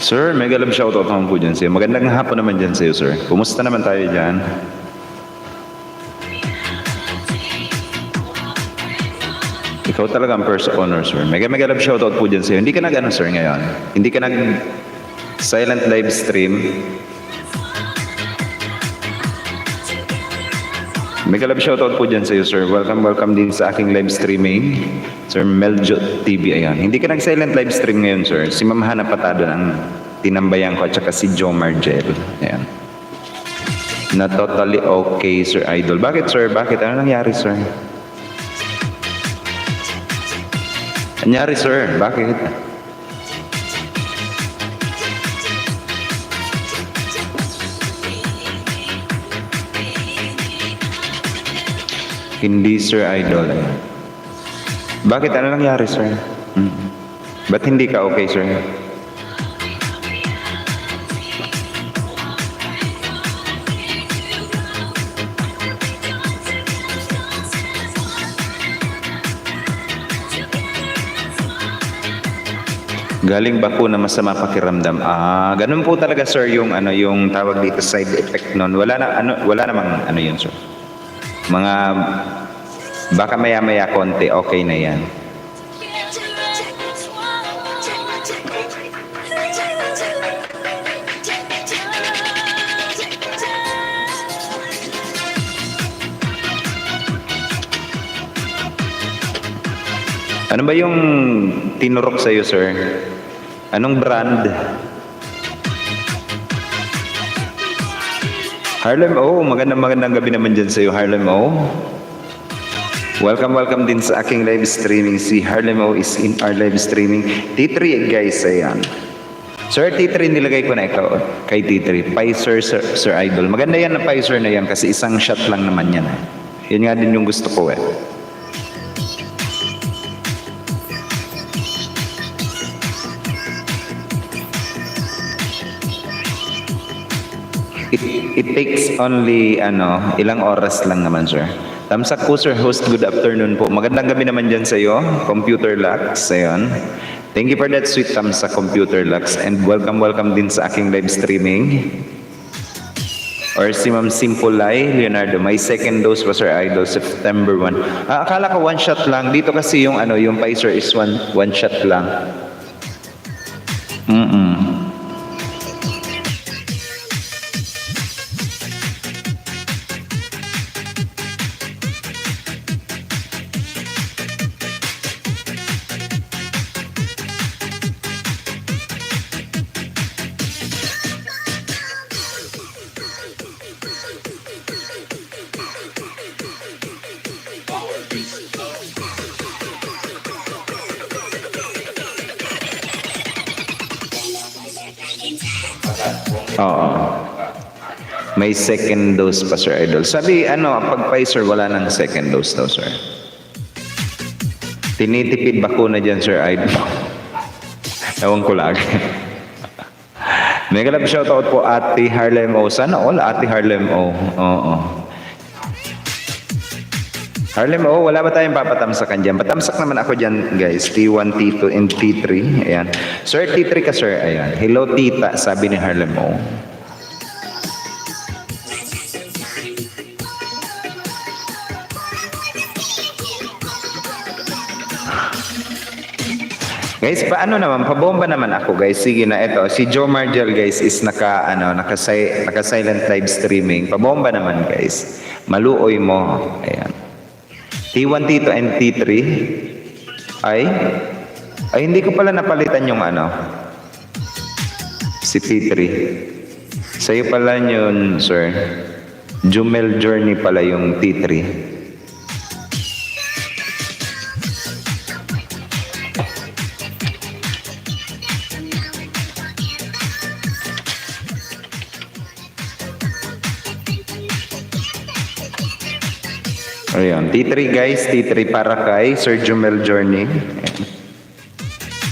Sir, mega love shoutout naman po dyan sa'yo. Magandang hapon naman dyan sa'yo, sir. Kumusta naman tayo dyan? Ikaw talaga ang first honor, sir. Mega love shoutout po dyan sa'yo. Hindi ka nag-ano, sir, ngayon? Hindi ka nag-silent live stream? Mega love shoutout po dyan sa'yo, sir. Welcome din sa aking live streaming. Sir Meljo TV, ayan. Hindi ka nag-silent live stream ngayon, sir. Si Ma'am Hana Patado ang tinambayan ko at saka si Joe Margel. Ayan. Na totally okay, Sir Idol. Bakit, sir? Bakit? Ano nangyari, sir? Nangyari, sir? Bakit? Hindi, Sir Idol. Bakit? Ano nangyari, sir? Ba't hindi ka okay, sir? Galing ba po na masama pakiramdam? Ganun po talaga, sir, yung yung tawag dito side effect noon. Wala namang yun, sir. Mga baka maya-maya konti, okay na yan. Ano ba yung tinurok sa'yo, sir? Anong brand? Harlem O, magandang gabi naman dyan sa'yo, Harlem O. Welcome din sa aking live streaming. Si Harlem O is in our live streaming. T3, guys, ayan. Sir, T3, nilagay ko na ikaw kay T3. Pfizer, Sir Idol. Maganda yan na Pfizer na yan kasi isang shot lang naman yan. Yun nga din yung gusto ko eh. It takes only ilang oras lang naman, sir. Tamsak po, sir, host. Good afternoon po. Magandang gabi naman dyan sa iyo, Computer Lux. Ayun. Thank you for that sweet Tamsak, Computer Lux. And welcome din sa aking live streaming. Or si Ma'am Simpulay Leonardo. My second dose was, Sir Idol, September 1. Akala ko one shot lang. Dito kasi yung yung Pfizer is one shot lang. Oo. May second dose pa, Sir Idol. Sabi, pag Pfizer, wala nang second dose daw, sir. Tinitipid bakuna dyan, Sir Idol. Ewan ko lagi. Mega love shoutout po, Ate Harlem O. Sana all, Ate Harlem O. Oo. Harlem O, wala ba tayong papatamsakan dyan? Patamsak naman ako dyan, guys. T1, T2, and T3. Ayan. Sir, T3 ka, sir. Ayan. Hello, tita, sabi ni Harlem O. Guys, paano naman? Pabomba naman ako, guys. Sige na, ito. Si Joe Margel, guys, is naka-silent live streaming. Pabomba naman, guys. Maluoy mo. Ayan. T1, T2, and T3. Ay, hindi ko pala napalitan yung si T3. Sa'yo pala yun, sir. Jumel Journey pala yung T3. Ayan, T3, guys, T3 para kay Sir Jumel Journey.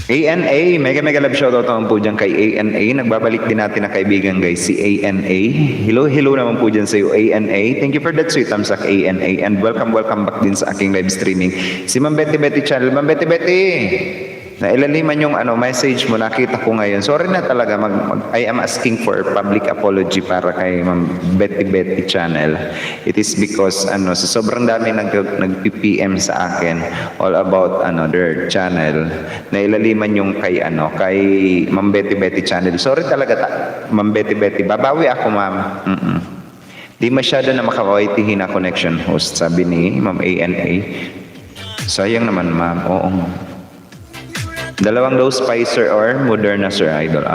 ANA, mega love shoutout naman po dyan kay ANA. Nagbabalik din natin na kaibigan, guys, si ANA. Hello naman po dyan sa iyo, ANA. Thank you for that sweet thumbs up, ANA. And welcome back din sa aking live streaming. Si Ma'am Betty channel. Ma'am Betty! Nailaliman yung message mo, nakita ko ngayon. Sorry na talaga, I am asking for public apology para kay Ma'am Betty Betty channel. It is because sa sobrang dami nag-PPM sa akin all about their channel. Nailaliman yung kay Ma'am Betty Betty channel. Sorry talaga Ma'am Betty Betty. Babawi ako, ma'am. Di masyado na makakawaitihin na connection host, sabi ni Ma'am ANA. Sayang naman, ma'am. Oo. Dalawang daw Spicer or Moderna, Sir Idol.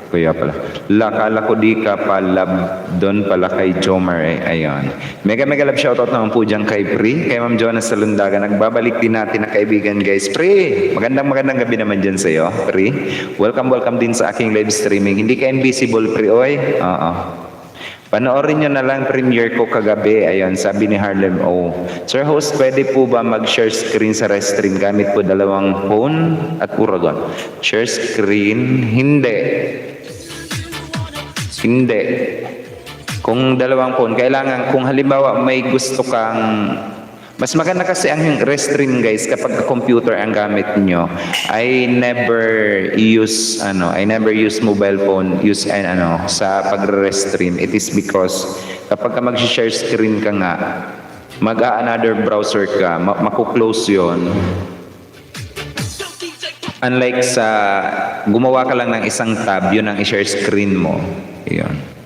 Kuya pala. Kala ko di ka pa love doon pala kay Jomar Ayan. Mega love shoutout naman po dyan kay Pri, kay Ma'am Jonas Salundaga. Nagbabalik din natin na kaibigan, guys. Pri, magandang gabi naman dyan sa'yo, Pri. Welcome din sa aking live streaming. Hindi ka invisible, Pri, oy. Oo. Panoorin nyo na lang premiere ko kagabi. Ayun, sabi ni Harlem O. Sir host, pwede po ba mag-share screen sa Restream gamit po dalawang phone at Uragon? Share screen? Hindi. Kung dalawang phone, kailangan kung halimbawa may gusto kang mas maganda kasi ang Restream, guys, kapag computer ang gamit nyo. I never use mobile phone sa pag-Restream. It is because kapag mag-share screen ka nga, mag-another browser ka, maku-close yon. Unlike sa gumawa ka lang ng isang tab, yun ang i-share screen mo. Yun.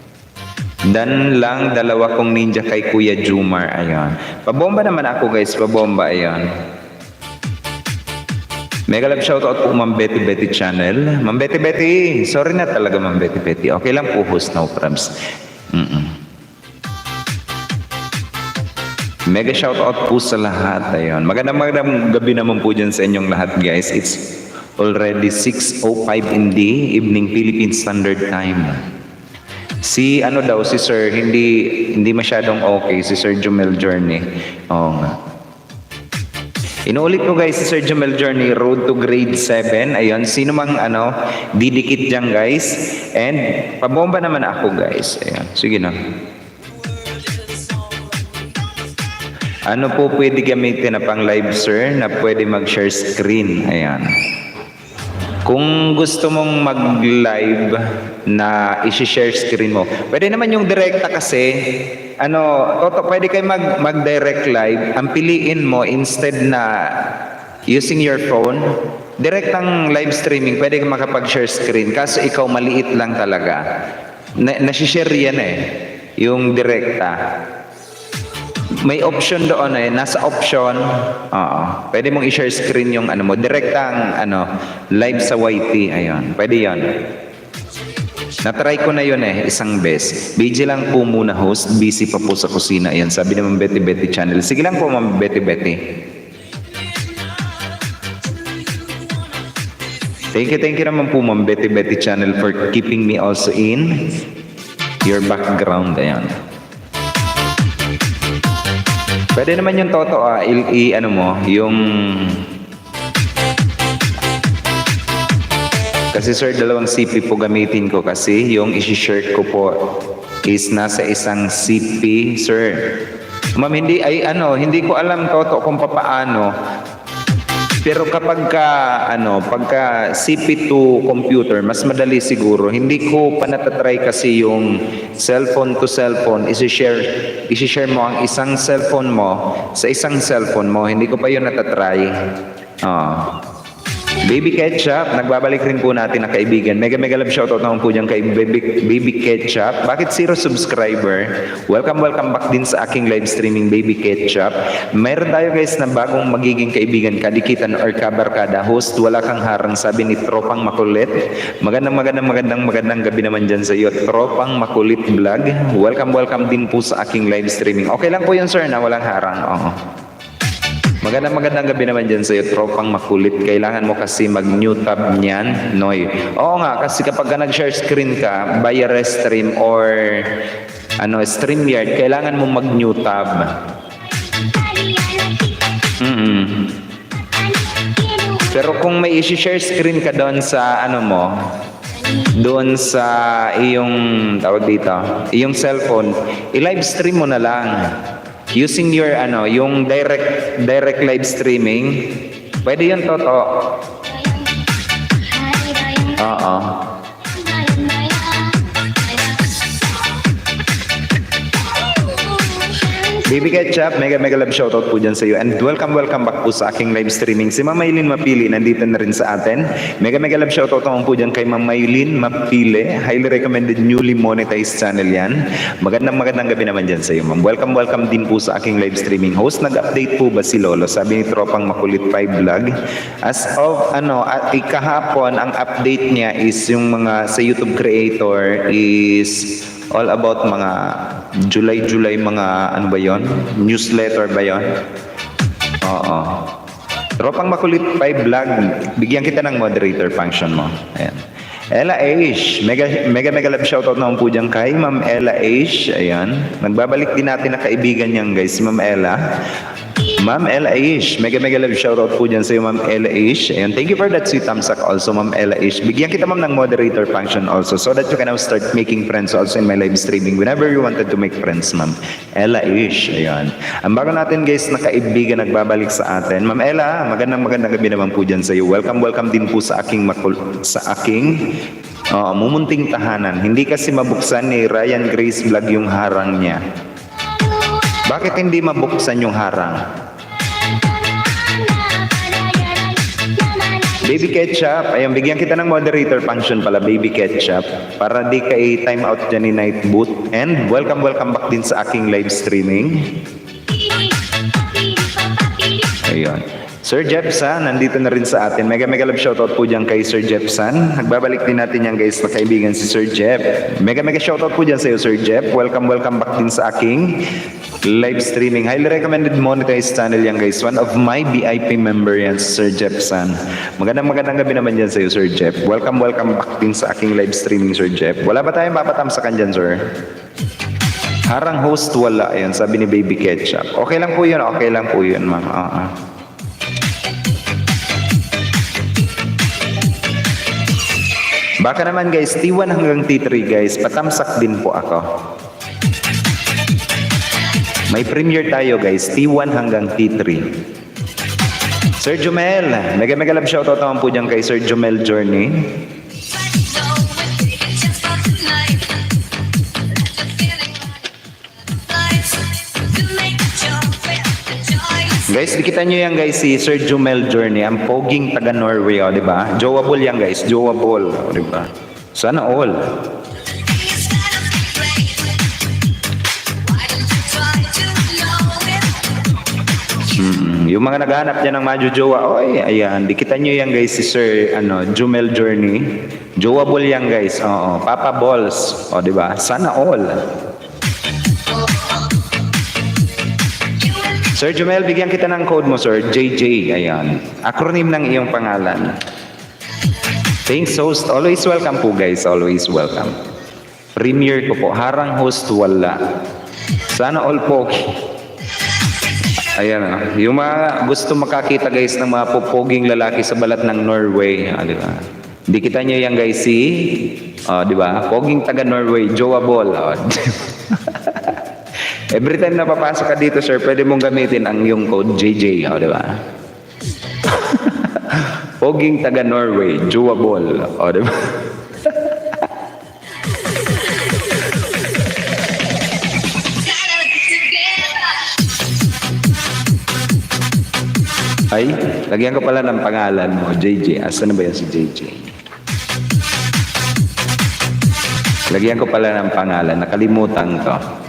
Dan lang, dalawa kong ninja kay Kuya Jumar. Ayan. Pabomba naman ako, guys. Pabomba. Ayan. Mega love shoutout po Ma'am Betty Betty channel. Ma'am Betty Betty. Sorry na talaga, Ma'am Betty Betty. Okay lang po, host. No problems. Mega shoutout po sa lahat. Ayan. Magandang gabi naman po dyan sa inyong lahat, guys. It's already 6:05 in the evening Philippine Standard Time. Si Sir, hindi masyadong okay, si Sir Jumel Journey. Oo nga. Inuulit ko, guys, si Sir Jumel Journey, road to grade 7. Ayun, sino mang didikit dyan, guys. And pabomba naman ako, guys. Ayun, sige na. Ano po pwede gamitin na pang live, sir, na pwede mag-share screen? Ayan. Kung gusto mong mag-live na i-share screen mo, pwede naman yung direkta kasi, pwede kayo mag-direct live. Ang piliin mo, instead na using your phone, direktang live streaming, pwede kang makapag-share screen. Kaso ikaw maliit lang talaga. Nasi-share yan yung direkta. May option doon nasa option, pwede mong i-share screen yung direktang live sa YT, ayun. Pwede 'yon. Na-try ko na 'yon isang beses. Busy lang po muna, host, busy pa po sa kusina. Ayun, sabi naman Betty Betty channel. Sige lang po, Ma'am Betty Betty. Thank you naman po, Ma'am Betty Betty channel, for keeping me also in your background. Ayun. Pwede naman yung toto, yung... Kasi sir, dalawang CP po gamitin ko kasi yung isi-share ko po is nasa isang CP, sir. Ma'am, hindi ko alam toto kung papaano. Pero pagka CP to computer, mas madali siguro. Hindi ko pa natatry kasi yung cellphone to cellphone. Isi-share mo ang isang cellphone mo sa isang cellphone mo. Hindi ko pa yun natatry. Baby Ketchup, nagbabalik rin po natin na kaibigan. Mega love shoutout naman po dyan kay Baby Ketchup. Bakit 0 subscriber? Welcome back din sa aking live streaming, Baby Ketchup. Mayroon tayo, guys, na bagong magiging kaibigan, kadikitan or kabarkada. Host, wala kang harang, sabi ni Tropang Makulit. Magandang gabi naman dyan sa iyo, Tropang Makulit Vlog. Welcome din po sa aking live streaming. Okay lang po yun, sir, na walang harang. Magandang gabi naman dyan sa'yo, Tropang Makulit. Kailangan mo kasi mag-new tab niyan, Noy. Oo nga, kasi kapag nag-share screen ka, via Restream or StreamYard, kailangan mo mag-new tab. Pero kung may i-share screen ka doon sa doon sa iyong, iyong cellphone, i-live stream mo na lang. Using your yung direct live streaming, pwede yun, toto. Baby Ketchup, mega mega love shoutout po dyan sa iyo. And welcome back po sa aking live streaming. Si Ma'am Maylin Mapili, nandito na rin sa atin. Mega mega love shoutout naman po dyan kay Ma'am Maylin Mapili. Highly recommended, newly monetized channel yan. Magandang gabi naman dyan sa iyo, Ma'am. Welcome din po sa aking live streaming. Host, nag-update po ba si Lolo? Sabi ni Tropang Makulit 5 Vlog. As of, kahapon, ang update niya is yung mga sa YouTube creator is all about mga July, mga ano ba yon? Newsletter ba yon? Oo. Tropang Makulit 5 Vlog, bigyan kita ng moderator function mo. Ayan. Ella Aish, mega love shoutout naman po dyan kay Ma'am Ella Aish. Ayan. Nagbabalik din natin na kaibigan niyan guys, si Ma'am Ella. Ma'am Ella Aish, mega love shoutout po dyan sa iyo, Ma'am Ella Aish. Ayan, thank you for that sweet thumbs up also, Ma'am Ella Aish. Bigyan kita, Ma'am, ng moderator function also so that you can now start making friends also in my live streaming whenever you wanted to make friends, Ma'am Ella Aish. Ayan. Ang bago natin guys na kaibigan nagbabalik sa atin. Ma'am Ella, magandang gabi naman po dyan sa iyo. Welcome din po sa aking mumunting tahanan. Hindi kasi mabuksan ni Ryan Grace Vlog yung harang niya. Bakit hindi mabuksan yung harang? Baby Ketchup, ayun, bigyan kita ng moderator function pala, Baby Ketchup, para di ka i-time out dyan ni Night Boot. And welcome back din sa aking live streaming. Ayun. Sir Jepsan, nandito na rin sa atin. Mega love shoutout po dyan kay Sir Jepsan. Nagbabalik din natin yan guys na kaibigan si Sir Jep. Mega shoutout po dyan sa iyo, Sir Jep. Welcome back din sa aking live streaming. Highly recommended monetized channel yan guys. One of my VIP member yan, Sir Jepsan. Magandang gabi naman dyan sa iyo, Sir Jep. Welcome back din sa aking live streaming, Sir Jep. Wala ba tayong papatamsakan dyan, sir? Harang host, wala. Ayan, sabi ni Baby Ketchup. Okay lang po yun, ma'am. Baka naman guys, T1 hanggang T3 guys, patamsak din po ako. May premiere tayo guys, T1 hanggang T3. Sir Jumel, mega love shoutout naman po dyan kay Sir Jumel Journey. Guys, dikitan nyo yan guys, si Sir Jumel Journey, ang poging taga Norway, di ba? Joable yan guys, joable, di ba? Sana all. Yung mga naghahanap niya ng majo-jowa, ayan, dikitan nyo yan guys, si Sir Jumel Journey. Joable yan guys, Papa Balls, di ba? Sana all. Sir Jumel, bigyan kita ng code mo, sir. JJ, ayan. Acronym ng iyong pangalan. Thanks, host. Always welcome po, guys. Always welcome. Premiere ko po. Harang host, wala. Sana all po. Ayan, yung mga gusto makakita, guys, ng mga popoging lalaki sa balat ng Norway. Di ba? Hindi kita nyo yan, guys, di ba? Poging taga Norway, joable. Every time na papasok ka dito, sir, pwede mong gamitin ang yung code JJ, di ba? Poging taga Norway, joable, di ba? Ay, lagyan ko pala ng pangalan mo, JJ. Asan na ba yan si JJ? Lagyan ko pala ng pangalan, nakalimutan ko.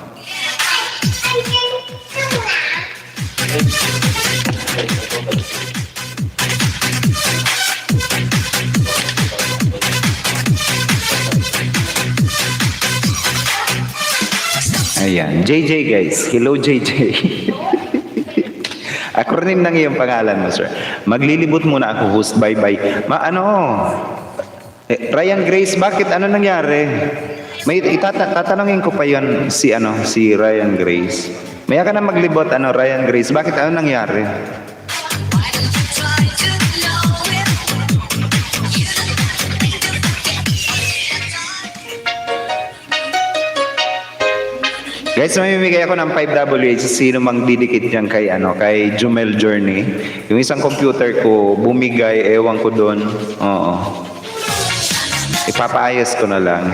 Ayan, JJ guys. Hello JJ. Acronym ng iyong pangalan mo, sir. Maglilibot muna ako, host. Bye-bye. Ryan Grace, bakit? Ano nangyari? May tatanungin ko pa yon si Ryan Grace. Maya ka na maglibot, Ryan Grace. Bakit? Ano nangyari? Guys, mamimigay ako ng 5WH sa sino mang didikit dyan kay Jumel Journey. Yung isang computer ko, bumigay, ewan ko doon. Oo. Ipapaayos ko na lang.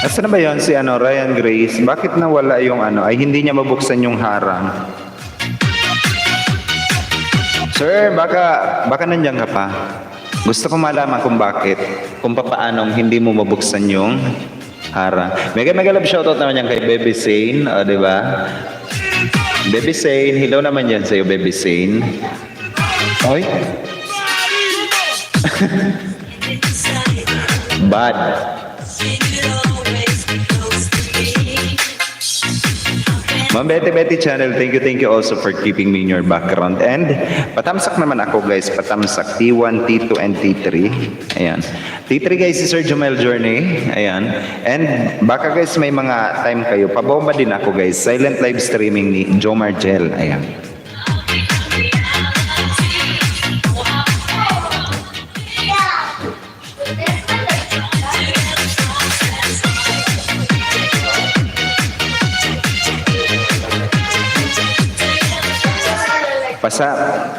Asa na ba yun si ano, Ryan Grace? Bakit nawala yung ano, ay hindi niya mabuksan yung harang? Sir, baka nandiyan ka pa. Gusto ko malaman kung bakit. Kung paanong hindi mo mabuksan yung harang. Mega love shoutout naman yan kay Baby Sane, o diba? Baby Sane, hello naman yan sa'yo, Baby Sane. Oy. Bad. Ma'am Betty Channel, thank you also for keeping me in your background. And patamsak naman ako guys, patamsak T1, T2, and T3. Ayan. T3 guys si Sir Jomel Journey. Ayan. And baka guys may mga time kayo, pabomba din ako guys. Silent live streaming ni Jomar Gel. Ayan.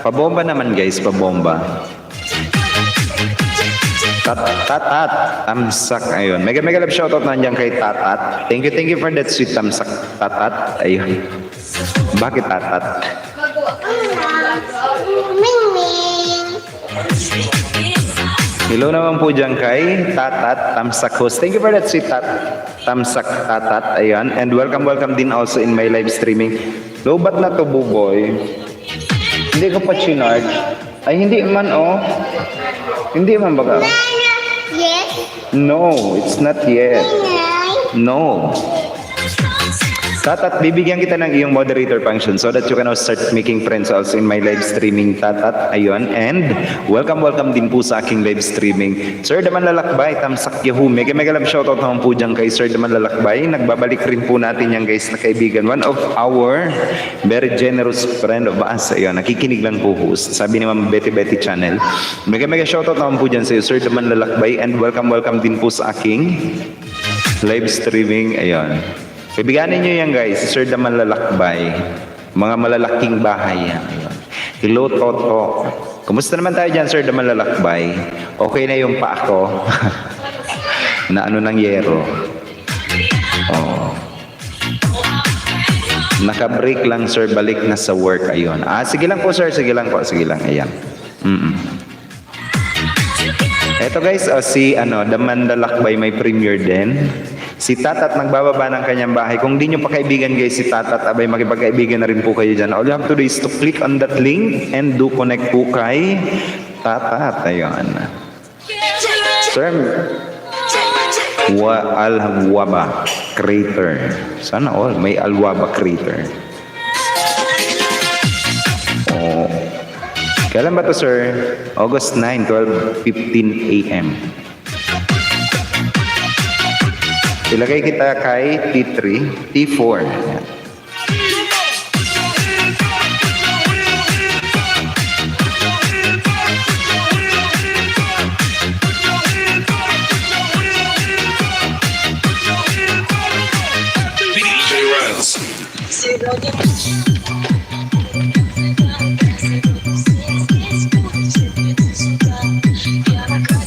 Pabomba naman guys, pabomba. Tatat, tamsak, ayun. Mega love shoutout nandiyan kay Tatat. Thank you for that sweet tamsak, Tatat. Ayun. Bakit Tatat? Hello naman po dyan kay Tatat, tamsak host. Thank you for that sweet tamsak, Tatat. Ayun. And welcome din also in my live streaming. Lobat na to, buboy. Hindi ko pa chinarge. Ay, hindi man, oh. Hindi man baga. Yes. No, it's not yet. No. Tatat, bibigyan kita ng iyong moderator function so that you can now start making friends also in my live streaming, Tatat. Ayun. And welcome din po sa aking live streaming. Sir Daman Lalakbay, tamsak Yahoo. Mega love shoutout naman po dyan kay Sir Daman Lalakbay. Nagbabalik rin po natin yan guys na kaibigan. One of our very generous friend of us. Ayun, nakikinig lang po host. Sabi ni Ma'am Betty Channel. Mega shoutout naman po dyan sa Sir Daman Lalakbay. And welcome din po sa aking live streaming. Ayun. Kaibiganin nyo yan guys, Sir Daman Lalakbay. Mga malalaking bahay yan. Hello Toto. Kumusta naman tayo dyan Sir Daman Lalakbay? Okay na yung paa ko. Na ano ng yero. Oh. Naka-break lang sir, balik na sa work. Ayun. Sige lang po sir, sige lang. Ayan. Eto guys, si Daman Lalakbay may premiere din. Si Tatat nagbababa ng kanyang bahay. Kung di nyo pa kaibigan guys si Tatat, abay makipagkaibigan na rin po kayo dyan. All you have to do is to click on that link and do connect po kay Tatat. Ayun. Sir, Alwaba Crater. Sana all may Alwaba Crater. Oh. Kailan ba to sir? August 9, 12:15 a.m. Ilagay kita kay T3, T4.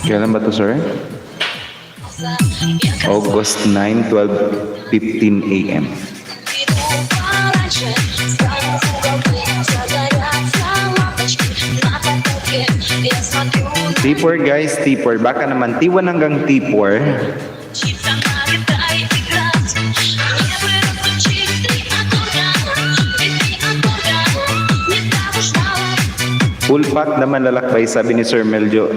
Kailan ba to sir? August 9, 12:15 a.m. T4 guys, T4. Baka naman T1 hanggang T4. Full pack naman Lalakbay, sabi ni Sir Meljo.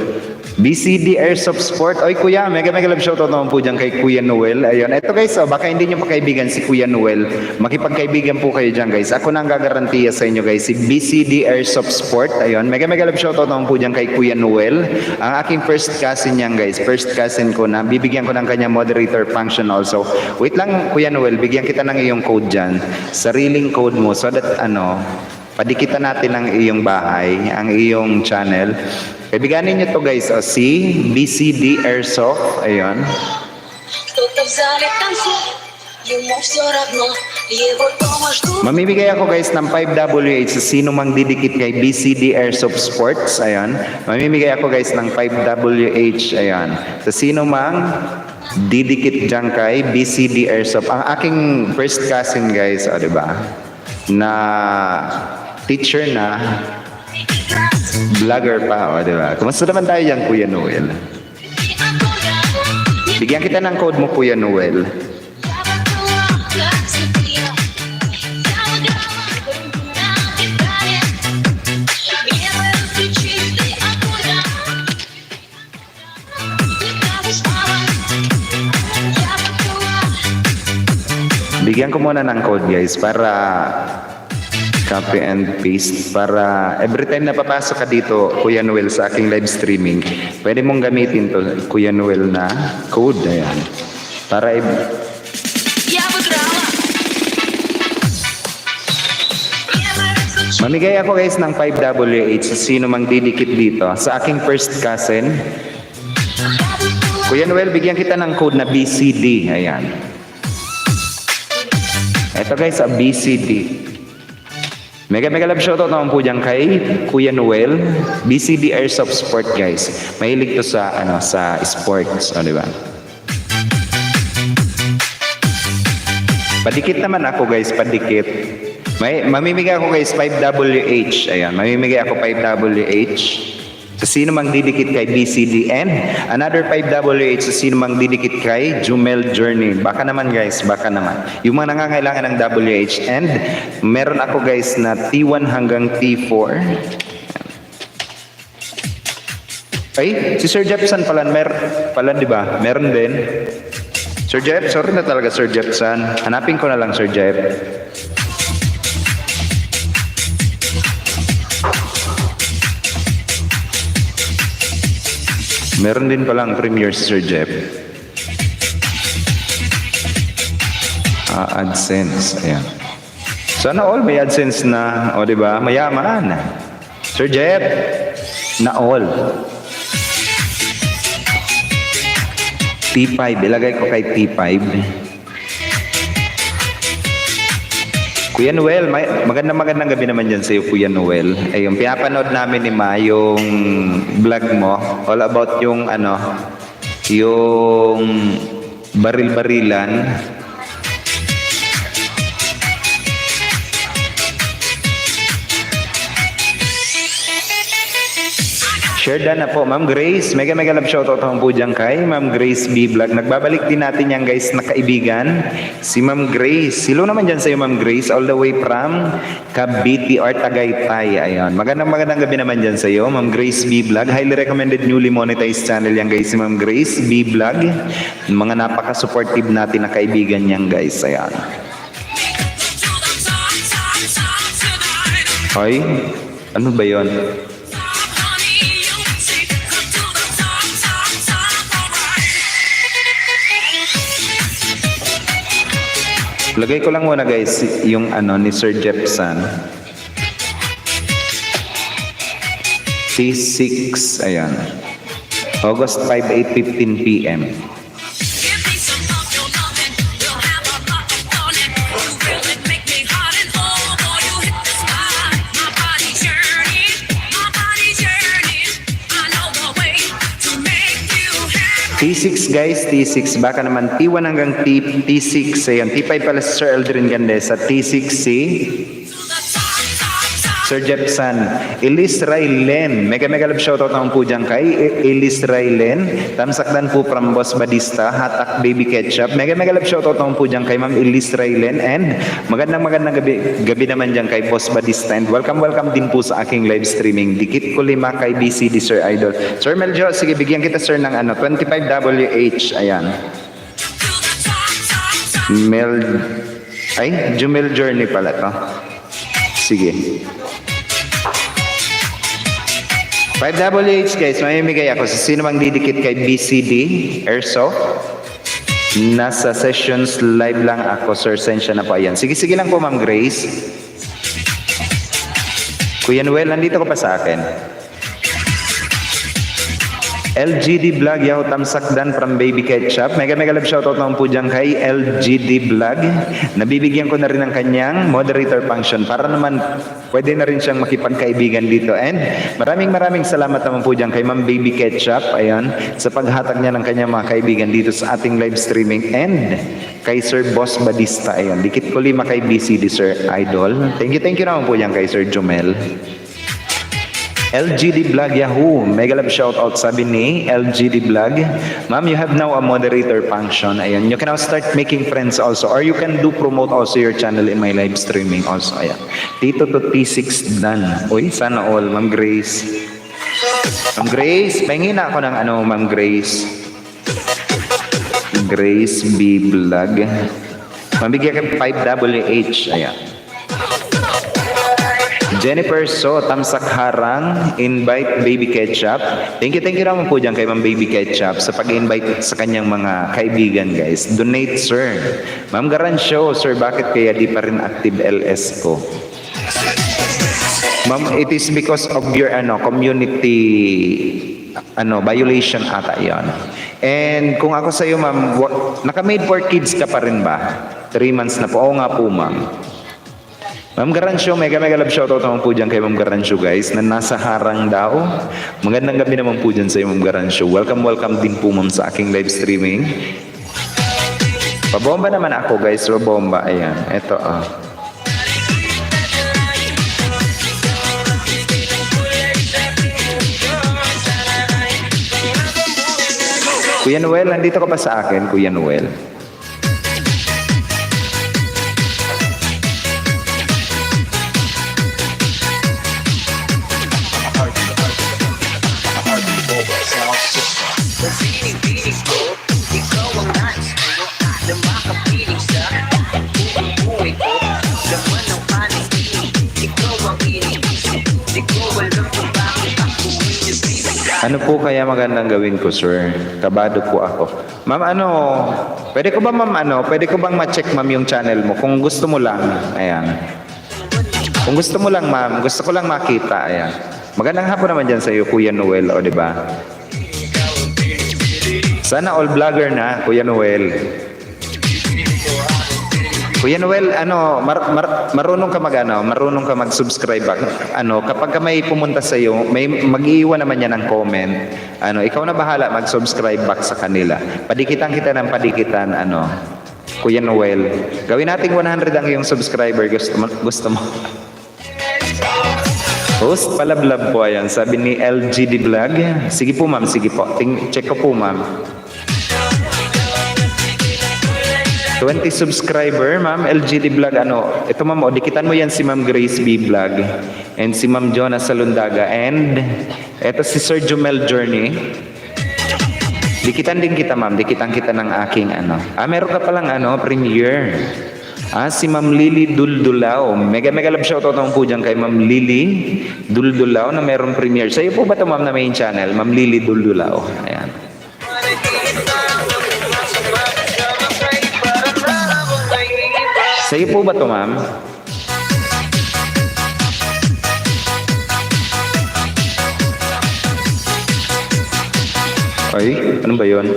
BCD Airsoft Sport. Oy kuya, mega love shoutout naman po dyan kay Kuya Noel. Ayun. Eto guys, baka hindi nyo pa kaibigan si Kuya Noel. Makipagkaibigan po kayo dyan guys. Ako na ang gagarantiya sa inyo guys. Si BCD Airsoft Sport. Ayun. Mega love shoutout naman po dyan kay Kuya Noel. Ang aking first cousin yan guys. First cousin ko na. Bibigyan ko ng kanyang moderator function also. Wait lang Kuya Noel, bigyan kita ng iyong code dyan. Sariling code mo so that padikitan natin ang iyong bahay, ang iyong channel. Kaibiganin nyo to guys, si BCD Airsoft, ayun. Mamimigay ako guys ng 5WH sa sino mang didikit kay BCD Airsoft Sports, ayun. Mamimigay ako guys ng 5WH, ayun. Sa sino mang didikit dyan kay BCD Airsoft. Ang aking first cousin guys, o diba, na teacher na, vlogger pa, o diba. Kumusta naman tayo dyan, Kuya Noel? Bigyan kita ng code mo, Kuya Noel. Bigyan ko muna ng code guys para copy and paste para every time na papasok ka dito, Kuya Noel, sa aking live streaming, pwede mong gamitin to, Kuya Noel, na code. Ayan. Para mamigay ako guys ng 5WH sa sino mang didikit dito sa aking first cousin. Kuya Noel, bigyan kita ng code na BCD. Ayan. Ito guys, BCD. Mega love shoutout naman po dyan kay Kuya Noel. BCD Airsoft Sport guys. Mahilig to sa sa sports, o diba? Padikit naman ako guys, padikit. Mamimigay ako guys 5WH. Ayan, mamimigay ako 5WH sa sino mang didikit kay BCD, and another 5WH sa sino mang didikit kay Jumel Journey. Baka naman guys, baka naman. Yung mga nangangailangan ng WH, and meron ako guys na T1 hanggang T4. Ay, si Sir Jepson pala, di ba? Meron din. Sir Jep, sorry na talaga Sir Jepson. Hanapin ko na lang Sir Jep. Meron din palang Premier Sir Jeff. AdSense. Ayan. Sana all may AdSense na, o diba, mayaman. Sir Jeff, na all. T5, ilagay ko kay T5. Kuya Noel, magandang gabi naman dyan sa iyo, Kuya Noel. Ayun, pinapanood namin ni Ma yung vlog mo. All about yung yung baril-barilan. Share na po, Ma'am Grace. Mega love shoutout naman po dyan kay Ma'am Grace B Vlog. Nagbabalik din natin yan guys na kaibigan, si Ma'am Grace. Hello naman dyan sa iyo, Ma'am Grace, all the way from Cavite or Tagaytay. Ayun. Magandang gabi naman dyan sa iyo, Ma'am Grace B Vlog. Highly recommended newly monetized channel yan guys, si Ma'am Grace B Vlog. Mga napaka-supportive natin na kaibigan yan guys. Ayan. Hoy, ano ba yon? Lagay ko lang muna guys yung ni Sir Jepson. T6, ayan. August 5, 8:15 PM. T6 guys, T6. Baka naman T1 hanggang T6. Ayan, T5 pala si Sir Eldrin Gandesa. T6 si Sir Jepson. Elise Raylen. Mega love shoutout naman po dyan kay Elise Raylen. Tamsakdan po from Boss Badista. Hatak Baby Ketchup. Mega love shoutout naman po dyan kay Ma'am Elise Raylen. And magandang gabi naman dyan kay Boss Badista. And welcome din po sa aking live streaming. Dikit ko 5 kay BCD Sir Idol. Sir Meljo, sige bigyan kita sir ng 25WH. Ayan. Jumel Journey pala to. Sige. 5WH guys, mamimigay ako sa sino mang didikit kay BCD Airsoft. Nasa sessions live lang ako, sir. Sensya na po. Ayan. Sige lang po, Ma'am Grace. Kuya Noel, nandito ko pa sa akin. LGD Vlog, Yahoo Tamsak Dan from Baby Ketchup. Mega love shoutout naman po dyan kay LGD Vlog. Nabibigyan ko na rin ng kanyang moderator function para naman pwede na rin siyang makipagkaibigan dito. And maraming salamat naman po dyan kay Ma'am Baby Ketchup. Ayan, sa paghatag niya ng kanyang mga kaibigan dito sa ating live streaming. And kay Sir Boss Badista. Ayan, dikit ko lima kay BCD Sir Idol. Thank you naman po dyan kay Sir Jomel. LGD Vlog Yahoo, mega love shoutout sabi ni LGD Vlog. Ma'am, you have now a moderator function. Ayan, you can now start making friends also, or you can do promote also your channel in my live streaming also. Ayan, Tito to T6 Dan. Uy, sana all, Ma'am Grace. Ma'am Grace, pahingin na ako ng ano, Ma'am Grace. Grace B Vlog. Mabigyan ka 5WH. Ayan. Jennifer So, Tamsak Harang, invite Baby Ketchup. Thank you naman po dyan kay Ma'am Baby Ketchup sa pag-invite sa kanyang mga kaibigan, guys. Donate, sir. Ma'am Garansyo, sir, bakit kaya di pa rin active LS ko? Ma'am, it is because of your community violation ata yon. And kung ako sa iyo, ma'am, naka-made for kids ka pa rin ba? 3 months na po. Oo nga po, ma'am. Ma'am Garansyo, mega love shoutout naman po dyan kay Ma'am Garansyo, guys, na nasa Harang daw. Magandang gabi naman po dyan sa iyo, Ma'am Garansyo. Welcome din po, ma'am, sa aking live streaming. Pabomba naman ako, guys. Robomba, ayan. Ito, Kuya Noel, nandito ka pa sa akin, Kuya Noel? Ano po kaya magandang gawin ko, sir? Kabado po ako. Ma'am, pwede ko ba, ma'am, pwede ko bang ma-check, ma'am, yung channel mo? Kung gusto mo lang, ayan. Kung gusto mo lang, ma'am, gusto ko lang makita, ayan. Magandang hapon naman dyan sa iyo, Kuya Noel, o diba? Sana all vlogger na, Kuya Noel. Kuya Noel, marunong ka marunong ka mag-subscribe back. Kapag ka may pumunta sa iyo, may mag-iiwan naman yan ng comment. Ikaw na bahala mag-subscribe back sa kanila. Padikitan kita ng padikitan, Kuya Noel. Gawin nating 100 ang iyong subscriber. Gusto mo? Host palablab po, ayan. Sabi ni LGD Vlog. Sige po, ma'am, sige po. Check ko po, ma'am. 20 subscriber, ma'am, LGD Vlog, ito ma'am, dikitan mo yan si Ma'am Grace B Vlog, and si Ma'am Jonah Salundaga, and ito si Sir Jomel Journey. Dikitan din kita, ma'am, dikitan kita ng aking meron ka palang premiere. Si Ma'am Lily Duldulao, mega love shoutout naman po dyan kay Ma'am Lily Duldulao na meron premiere. Sa iyo po ba ito, ma'am, na main channel? Ma'am Lily Duldulao, ayan. Sa iyo po ba ito, ma'am? Ay, ano ba yun?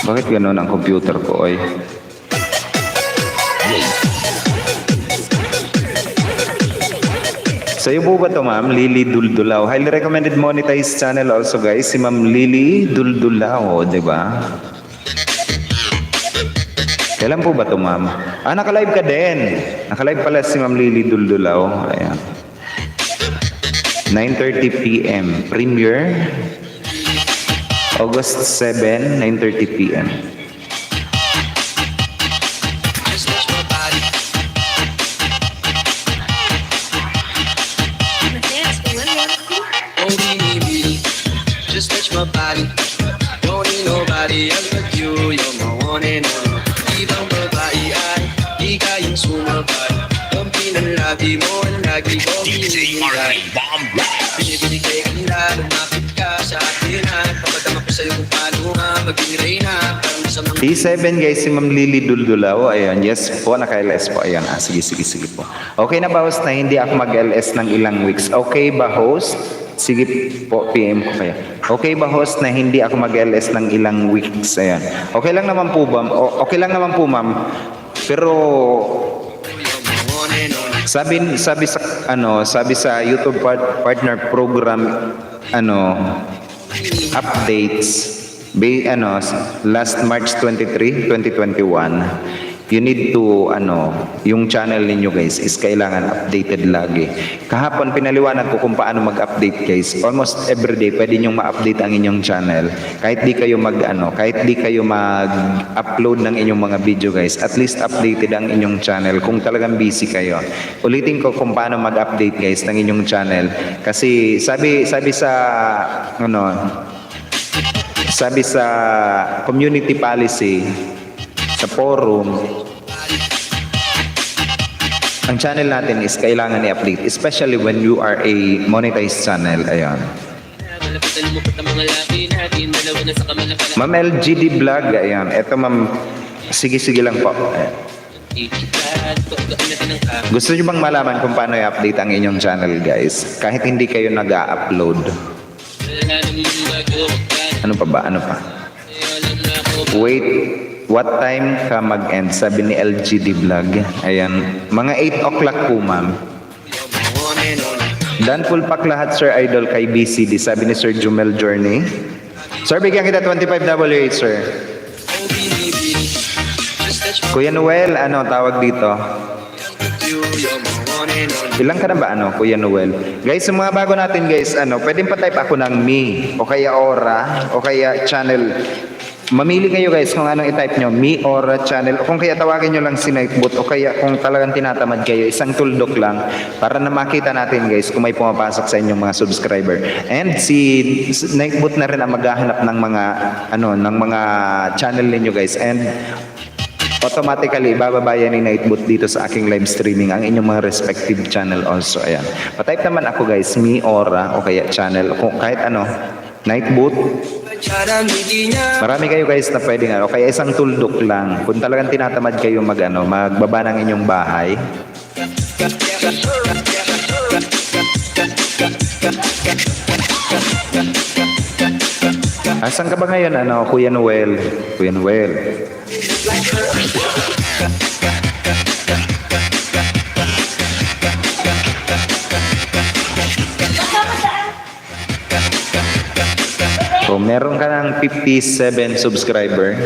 Bakit gano'n ang computer ko, ay? Sa iyo po ba ito, ma'am? Lily Duldulao. Highly recommended monetized channel also, guys. Si Ma'am Lily Duldulao, di ba? Kailan po ba ito, ma'am? Naka-live ka din. Naka-live pala si Ma'am Lily Duldulao. Ayan. 9:30 p.m. Premiere. August 7, 9:30 p.m. Just touch my body. Don't need nobody else but you. You're my one and only. Ibang babae ay di kayang sumabay. Ang pinalabi mo ang lagi ko pinilay. Binibigay ka nila, lumapit ka sa akin at papadama ko sa'yo kung paano nga maging reyna. P7 guys, si Ma'am Lily Duldulao. Ayan, yes po, naka-LS po. Ayan, sige po. Okay na ba host na hindi ako mag-LS ng ilang weeks? Okay ba host? Sige po, PM ko kayo. Okay ba host na hindi ako mag-LS ng ilang weeks? Ayan. Okay lang naman po ba? Okay lang naman po ma'am. Pero sabi sa YouTube partner program updates last March 23, 2021, you need to yung channel ninyo guys is kailangan updated lagi. Kahapon pinaliwanag ko kung paano mag-update guys. Almost every day pwede niyo ma-update ang inyong channel. Kahit di kayo mag-upload ng inyong mga video guys. At least updated ang inyong channel kung talagang busy kayo. Ulitin ko kung paano mag-update guys ng inyong channel. Kasi sabi sa community policy sa forum, ang channel natin is kailangan i-update, especially when you are a monetized channel. Ayan. Ma'am LGD Vlog, ayan. Eto ma'am, sige lang po. Ayan. Gusto nyo bang malaman kung paano i-update ang inyong channel guys? Kahit hindi kayo nag-upload. Ano pa? Wait, what time ka mag-end? Sabi ni LGD Vlog. Ayan. Mga 8 o'clock po, ma'am. Dan full pack lahat, Sir Idol, kay BCD. Sabi ni Sir Jumel Journey. Sir, bigyan kita 25W8, sir. Kuya Noel, tawag dito? Ilang ka na ba, Kuya Noel? Guys, sa mga bago natin, guys, pwedeng pa-type ako ng me, o kaya aura, o kaya channel. Mamili kayo guys kung anong i-type nyo, me, aura, channel, o kung kaya tawagin nyo lang si Nightbot, o kaya kung talagang tinatamad kayo, isang tuldok lang para na makita natin guys kung may pumapasok sa inyong mga subscriber. And si Nightbot na rin ang maghahanap ng mga channel ninyo guys. And automatically, bababayan ni Nightbot dito sa aking live streaming ang inyong mga respective channel also. Ayan. Pa-type naman ako guys, me, aura, o kaya channel, kung kahit Nightbot. Marami kayo guys na pwedeng kaya isang tuldok lang. Kung talagang tinatamad kayo magbaba ng inyong bahay. Asan ka ba ngayon, Kuya Noel? Kuya Noel. So, meron ka ng 57 subscriber.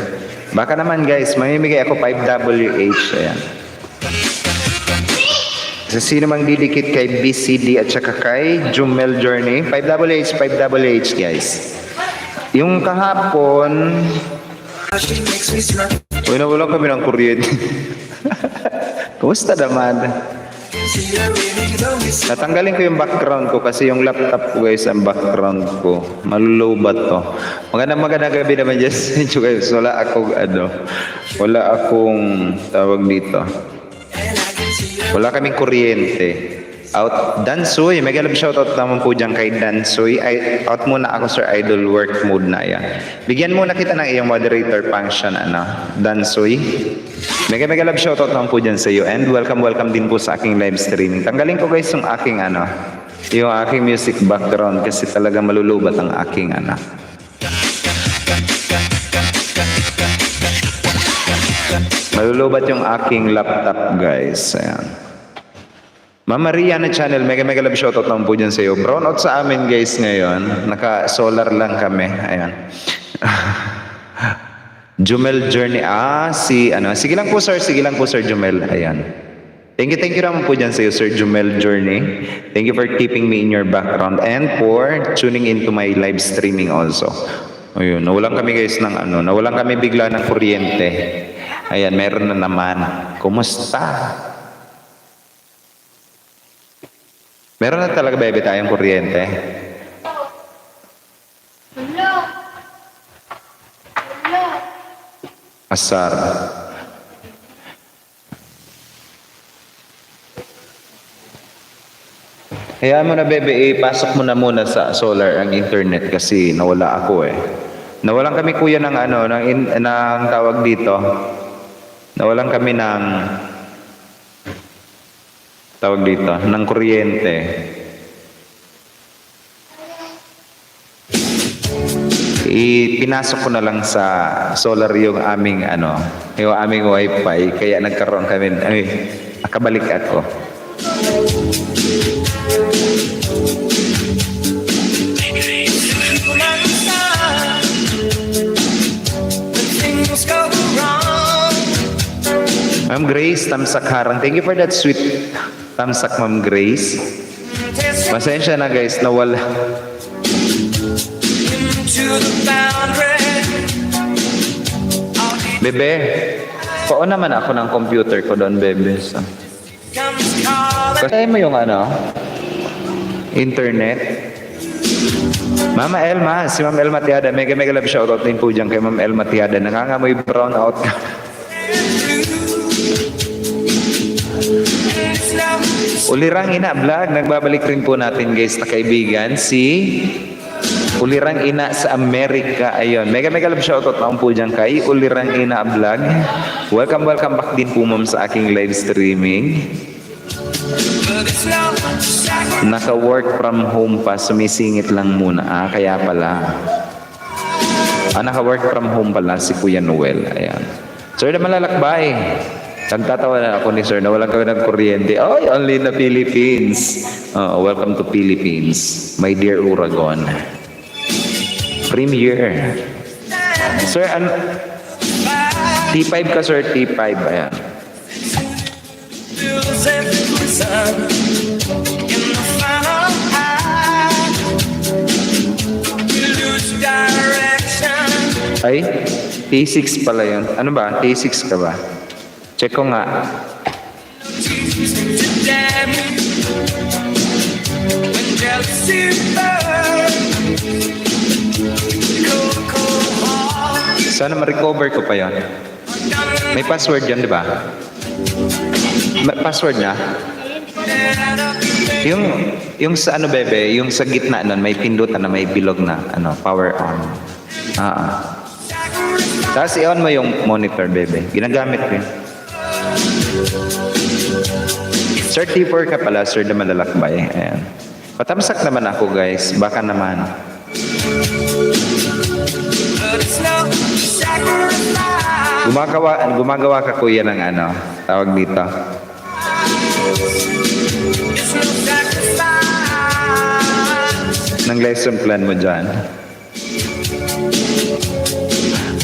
Baka naman guys, mamimigay ako 5WH. Ayan. So, sino mang didikit kay BCD at saka kay Jumel Journey? 5WH guys. Yung kahapon, wala kami ng kuryente. Kumusta naman? Natanggalin ko yung background ko kasi yung laptop ko guys ang background ko. Malulubat to. Magandang gabi naman dyan sa inyo guys. Wala akong tawag dito. Wala kaming kuryente. Out Dansoy, mega love shoutout naman po dyan kay Dansoy. Out muna ako Sir Idol, work mode na yan. Bigyan muna kita ng iyong moderator function, Dansoy. Mega love shoutout naman po dyan sa iyo. And welcome din po sa aking live streaming. Tanggalin ko guys yung aking yung aking music background kasi talaga malulubat ang aking malulubat yung aking laptop guys. Ayan. Mama Maria na channel, mega love shoutout naman po dyan sa iyo. Brown out sa amin guys ngayon. Naka-solar lang kami. Ayan. Jumel Journey. Sige lang po Sir Jumel. Ayan. Thank you naman po dyan sa iyo, Sir Jumel Journey. Thank you for keeping me in your background and for tuning into my live streaming also. Ayun, nawalan kami guys nawalan kami bigla ng kuryente. Ayan, meron na naman. Kumusta? Meron na talaga bebe tayong kuryente. Asar. Hayaan mo na bebe, ipasok mo na muna sa solar ang internet kasi nawala ako eh. Nawalan kami kuya ng ano, ng tawag dito. Nawalan kami ng tawag dito, ng kuryente. Pinasok ko na lang sa solar yung aming wifi, kaya nagkaroon kami, nakabalik ako. Things go wrong. Ma'am Grace, tamsak harang. Thank you for that sweet tamsak, Ma'am Grace. Pasensya na guys, nawala. To the boundary. Bebe, paon naman ako ng computer ko doon, bebe. So, Comes calling. kasi mo yung internet. Mama Elma, si Ma'am Elma Tiada, mega love shoutout din po dyan kay Ma'am Elma Tiada. Nangangamoy brown out ka. Ulirang Ina Vlog, nagbabalik rin po natin guys na kaibigan, si Ulirang Ina sa Amerika. Ayun, mega love shoutout naman po dyan kay Ulirang Ina Vlog. Welcome back din po ma'am sa aking live streaming. Naka-work from home pa, sumisingit lang muna. Kaya pala. Naka-work from home pala si Kuya Noel. Ayan. Sir na malalakbay. Nagtatawa na ako ni Sir na walang kami ng kuryente. Ay, only in the Philippines. Welcome to Philippines. My dear Uragon. Premier. Sir, T5 ka sir, T5. Ayan. Feels every sun in the final act. We lose direction. Ay, T6 pala yun. Ano ba? T6 ka ba? Check ko nga. To damn me when jealousy burns. Cold, cold heart. Sana ma-recover ko pa yan. May password yan, di ba? May password na? Yung sa bebe, yung sa gitna nun, may pindutan na may bilog na, power on. Tapos i-on mo yung monitor, bebe. Ginagamit ko yun. Sir T4 ka pala, sir na malalakbay. Ayan. Patamsak naman ako, guys. Baka naman. But it's no sacrifice. Gumagawa ka kuya ng tawag dito. It's no sacrifice. Ng lesson plan mo dyan.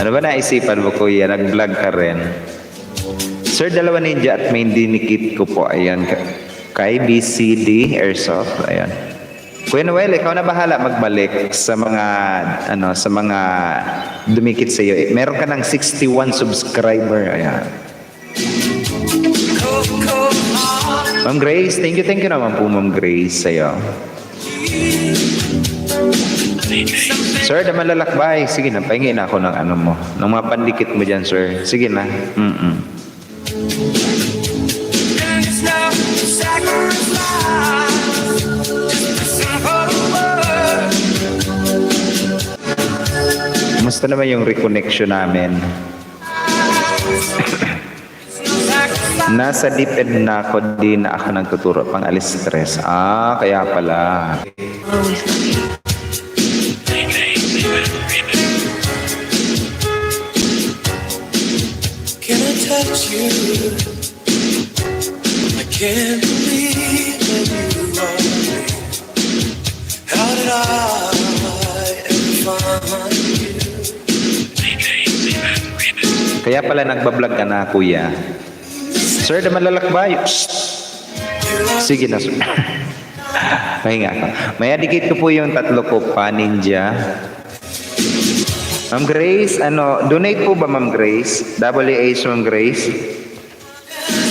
Ano ba naisipan mo kuya? Nag-vlog ka rin. Sir, dalawa ninja at may dinikit ko po. Ayan. Kay BCD Airsoft. Ayan. Kuya Noel, ikaw na bahala magbalik sa mga dumikit sa iyo. Meron ka ng 61 subscriber. Ayan. Cold, cold heart. Ma'am Grace, thank you naman po Ma'am Grace sa iyo. Sir, na malalakbay. Sige na, pahingin ako ng mo. Ng mga pandikit mo dyan, sir. Sige na. And it's no sacrifice. Just a simple word. Kumusta naman yung reconnection namin? It's no sacrifice. Nasa deep end na ako, di na ako nagtuturo pang alis stress. Kaya pala. Can I touch you? I can't believe that you are me. How did I ever find you? Kaya pala nagbablog ka na, kuya. Sir, na malalakbay. Psst. Sige na, sir. Pahinga ako. May adikit ko po yung tatlo ko pa, ninja. Ma'am Grace, donate po ba Ma'am Grace? WH Ma'am Grace?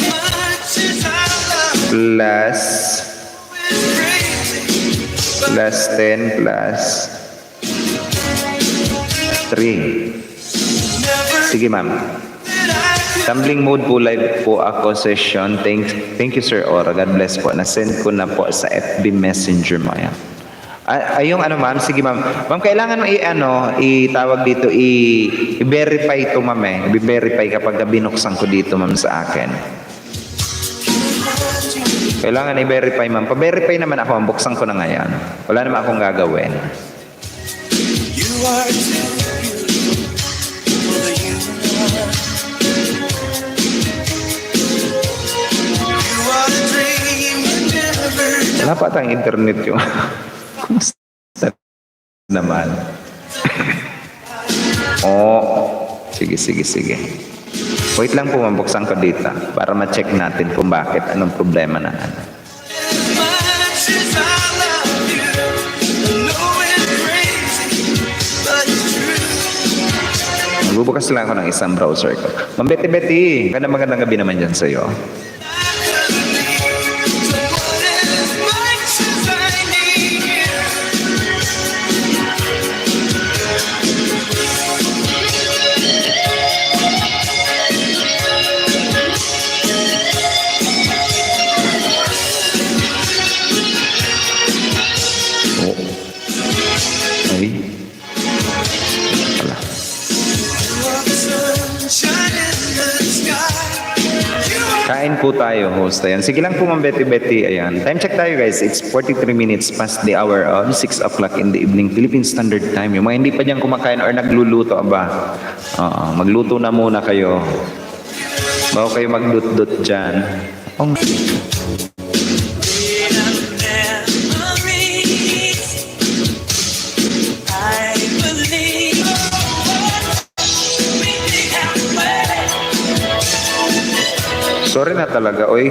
Much as I love Plus crazy, 10 plus 3. never Sige ma'am. did I feel Tumbling mode po live po ako session. Thank you Sir Ora. God bless po. Na-send ko na po sa FB Messenger mo. Ayan. Yung ano ma'am, sige ma'am. Ma'am, kailangan mo itawag dito, i-verify ito ma'am eh. I-verify kapag binuksan ko dito ma'am sa akin. Kailangan i-verify ma'am. Pa-verify naman ako, ma'am. Buksan ko na ngayon. Wala naman akong gagawin. You are too beautiful for the human. You are the dream you never. Wala pa tayong internet yung kumusta naman. Sige. Wait lang po, mabuksan ko dito para ma-check natin kung bakit, anong problema na ano. As much as I love you, I know it's crazy, but it's true. Magbubukas lang ako ng isang browser ko. Ma'am Betty, magandang gabi naman dyan sa'yo. I couldn't be someone as much as I need you. Ay. Wala. You are the sunshine in the sky. You are Kain po tayo, host. Ayan. Sige lang po, Ma'am Betty. Ayan. Time check tayo, guys. It's 43 minutes past the hour of 6 o'clock in the evening, Philippine Standard Time. Yung mga hindi pa dyan kumakain or nagluluto, aba. Magluto na muna kayo. Bago kayo magdut-dut dyan. memories. I believe we can wait. Sorry na talaga, oy.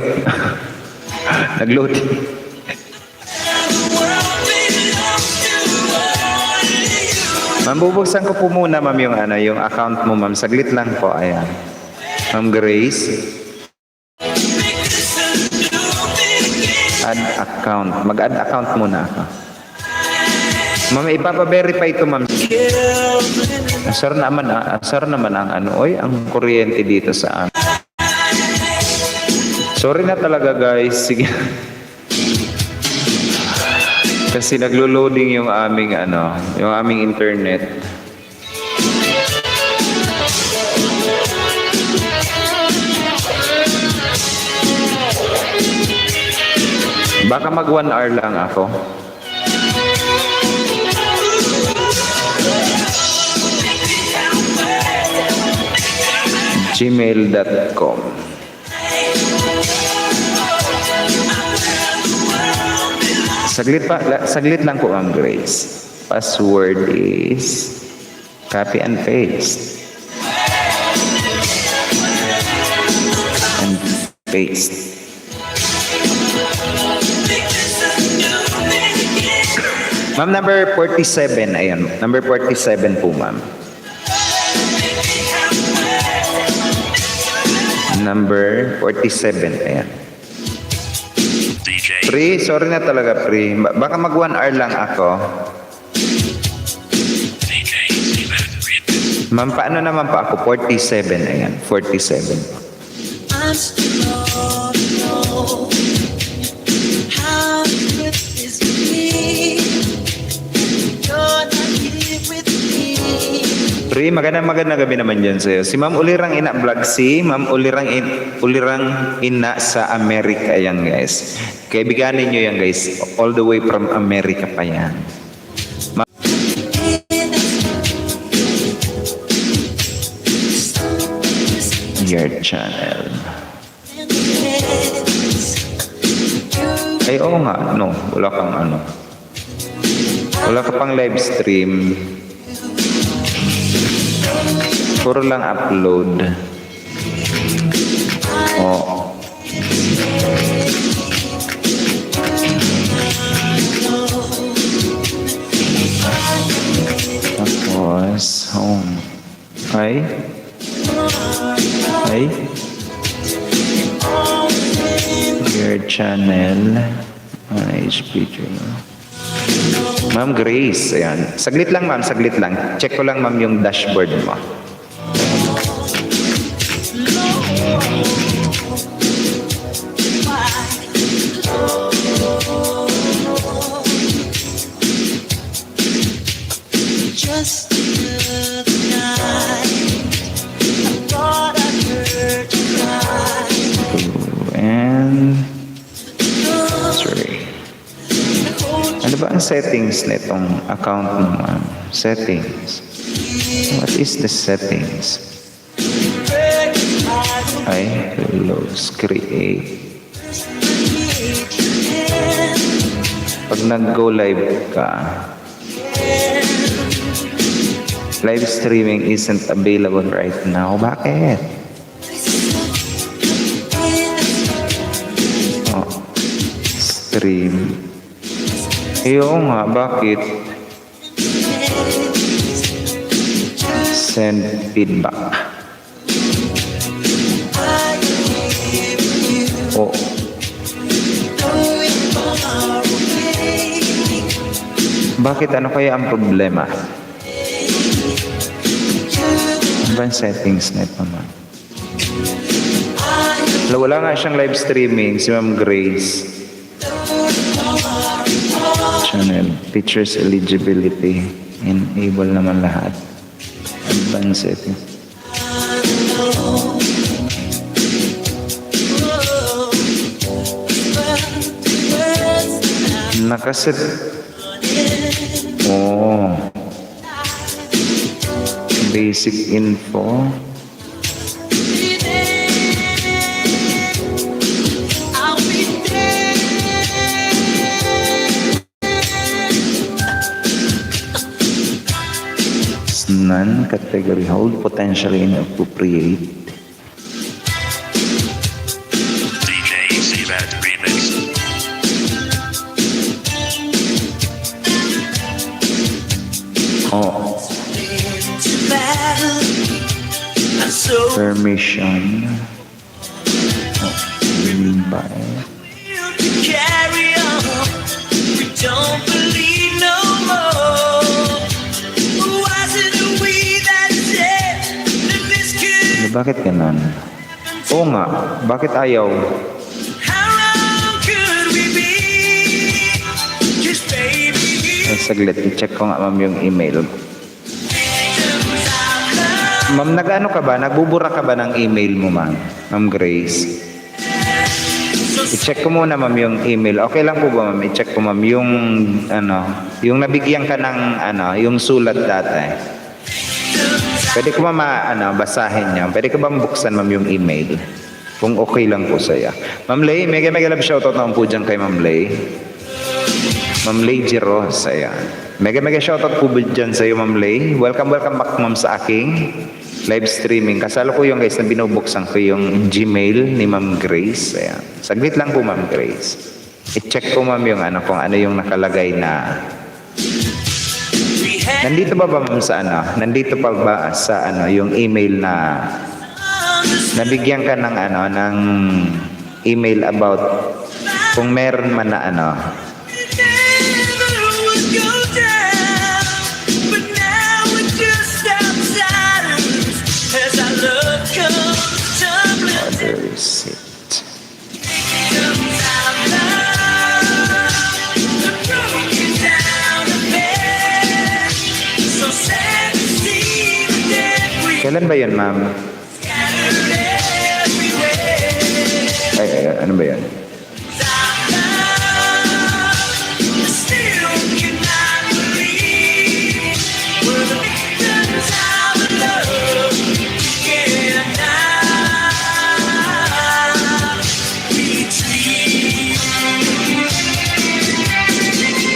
Nag-loading. The world belongs to only you. Ma'am, bubuksan ko po muna, ma'am, yung account mo, ma'am. Saglit lang po, ayan. Ma'am Grace, Make this a new beginning. add account. Mag-add account muna ako. Ma'am, ipapa-verify ito, ma'am. Asar naman ang oy, ang kuryente dito sa amin. Sorry na talaga, guys. Sige. Kasi naglo-loading yung aming internet. Baka mag 1 hour lang ako. gmail.com. Saglit lang po, Ma'am Grace. Password is copy and paste. And paste. Ma'am, number 47. Ayan, number 47 po, ma'am. Number 47. Ayan. Pre, sorry na talaga, pre. Baka mag 1 hour lang ako. Ma'am, paano naman pa ako? 47. Ayan, 47. I'm strong, know how good this be. You're not here with me. Pre, magandang gabi naman dyan sa'yo. Si Ma'am Ulirang Ina Vlog, Ma'am Ulirang Ina sa Amerika. Ayan, guys. Kaibiganin nyo yan, guys. All the way from Amerika pa yan. Your channel. Ay, oo nga. No, wala kang Wala ka pang live stream. Puro lang upload. Oo. Tapos, home. Ay. Your channel. HP channel. Ma'am Grace, ayan. Saglit lang, ma'am. Saglit lang. Check ko lang, ma'am, yung dashboard mo. just another night. I thought I heard you cry. 2 and 3. Ano ba ang settings nitong account mo, ma'am? Settings. What is the settings? Ay, close, create. Pag nag-go live ka, live streaming isn't available right now. Bakit? Oh, stream. Oo nga, bakit? Send feedback. Oh. Bakit? Ano kaya ang problema? Ano ba ang settings nito, ma'am? Wala nga siyang live streaming, si Ma'am Grace. Channel, teachers eligibility, enable naman lahat. Advanced settings. Nakaset. Oh. Basic info. None category hold potentially inappropriate. DJ Seabat Remix. Oh, Into battle. I'm so permission. By to carry on. We don't believe no more. Was it we that said that this could? bakit ganun? Oo nga, bakit ayaw? How wrong could we be? 'Cause baby, Ay, saglit, i-check ko nga ma'am yung email. victims of love. Ma'am, nag-ano ka ba? Nagbubura ka ba ng email mo, ma'am? Ma'am Grace? I-check ko muna, ma'am, yung email. Okay lang po ba, ma'am? I-check ko, ma'am, yung, yung nabigyan ka ng, yung sulat dati. Pwede ko, ma'am, basahin niya. Pwede ko ba buksan, ma'am, yung email? Kung okay lang po sa'yo. Ma'am Lay, mega love shoutout naman po dyan kay Ma'am Lay. Ma'am Lay Giros, ayan. Mega shoutout po dyan sa'yo, Ma'am Lay. Welcome back, ma'am, sa aking live streaming. Kasalo ko yung guys na binubuksan ko yung Gmail ni Ma'am Grace. Ayan. Saglit lang po, Ma'am Grace. I-check ko, ma'am, yung kung ano yung nakalagay na. Nandito ba, ma'am, sa Nandito pa ba sa yung email na nabigyan ka ng ng email about kung meron man na Never would go down, but now it just outside us as our love comes tumbling. order receipt. Victims of love, the broken down the bed. So sad to see the dead we Kailan ba yun, ma'am? scattered everywhere. Ay, ano ba yun? Still cannot believe we're the victims of love. Yeah, now we treat.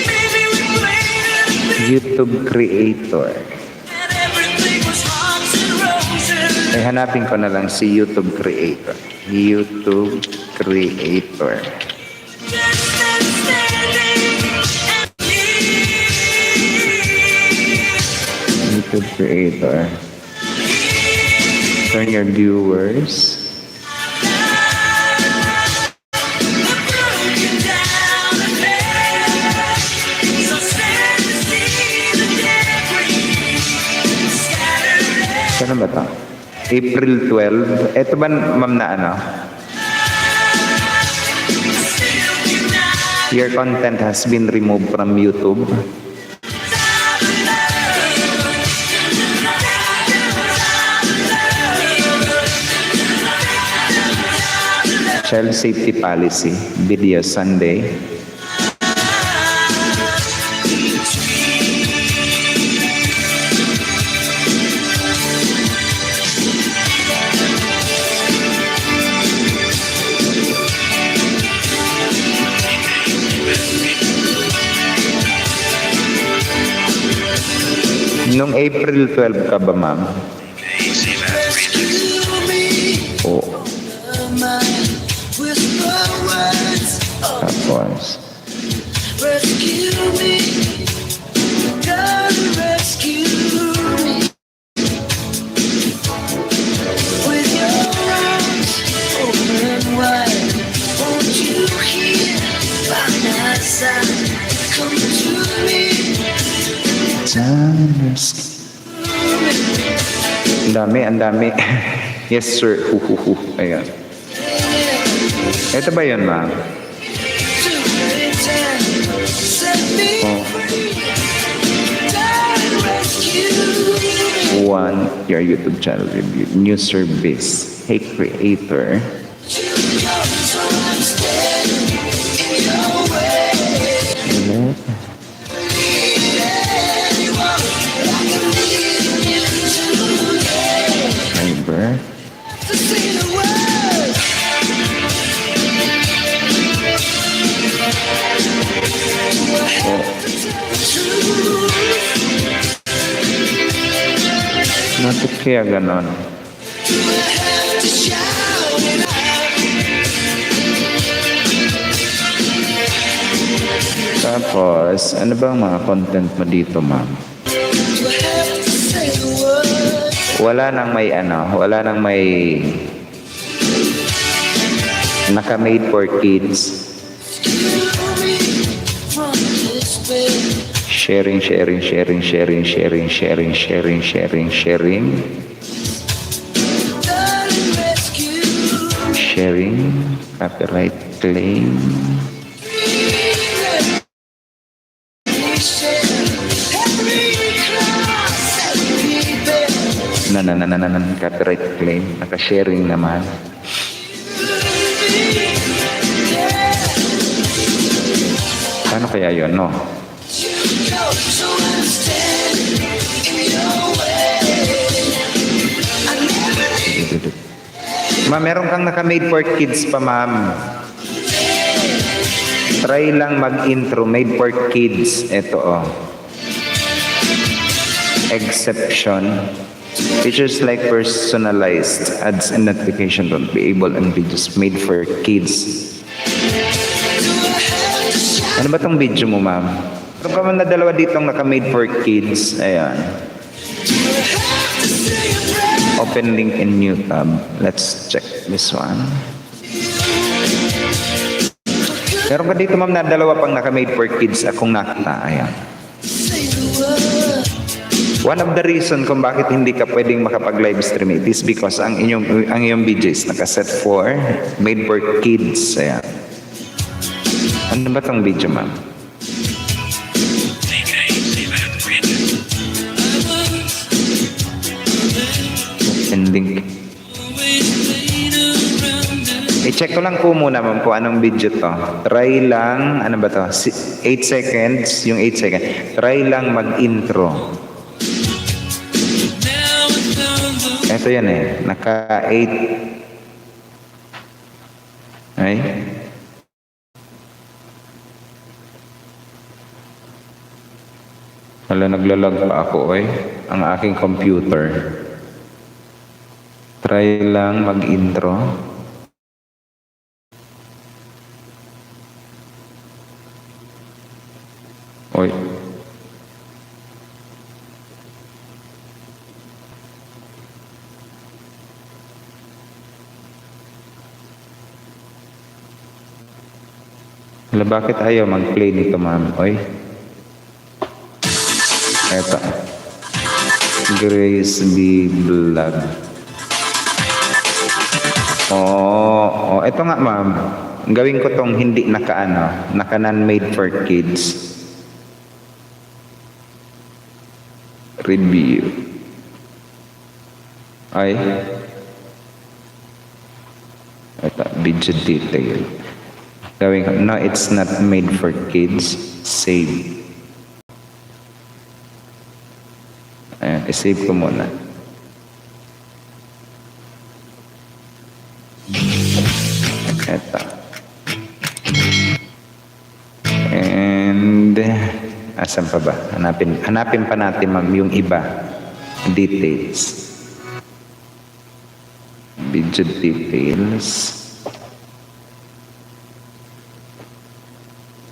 Maybe we played YouTube creator. and everything was hearts and roses. Ay, hanapin ko na lang si YouTube creator. YouTube creator. Just understanding and need. YouTube creator. Turn your viewers. Broken down the bed. So sad to see the debris scattered. Saan ba ito? April 12. Ito ba, ma'am, na Still cannot Your content has been removed from YouTube. love. Child Safety Policy, Video Sunday. Nung April 12 ka ba, ma'am? DJ Sibat Remix. Oo. Whisper words, Tapos, rescue me. God, rescue me. With your arms open wide, won't you hear by my side? Come to me. ang dami. Yes, sir. Ayan. Ito ba yun, ma'am? Set me Oh. free. God, rescue me. One, your YouTube channel review. New service. Hey, creator. So I'm standing in your way. Fiber. To see the world. Bakit kaya ganon? To shout it out. Tapos, ano bang mga content mo dito, ma'am? You have to say the word. Wala nang may naka-made for kids. Rescue me from despair. Sharing. Darling, rescue me. Sharing, copyright claim. Copyright claim. Naka-sharing naman. Paano kaya yun, no? Ma'am, meron kang naka-made for kids pa, ma'am. Try lang mag-intro, made for kids. Ito, oh. Exception. Features like personalized ads and notification don't be able and videos made for kids. Ano ba tong video mo, ma'am? Meron ka man na dalawa ditong naka-made for kids. Ayan. Open link in new tab. Let's check this one. Meron ka dito, ma'am, na dalawa pang naka-made for kids akong nakita. Ayan. One of the reason kung bakit hindi ka pwedeng makapag-live stream it is because ang iyong video is nakaset for made for kids. Ayan. Ano ba tong video, ma'am? DJ Sibat Remix. And link. I-check ko lang po muna, ma'am, kung anong video to. Try lang, ano ba to? 8 seconds, yung 8 seconds. Try lang mag-intro. Ito yan eh, naka 8. Ay. Wala, naglalag pa ako, oy. Ang aking computer. Try lang mag-intro. Oy. Wala, bakit ayaw mag-play nito, ma'am? Oy. Eto. Grace B. Vlog. Oh, eto nga, ma'am. Gawin ko tong hindi naka non-made for kids. Review. Ay. Eto, video detail. Gawin ko, no, it's not made for kids. Save. Ayan, isave ko muna. Eto. And, asan pa ba? Hanapin pa natin, ma'am, yung iba. Details. Video details.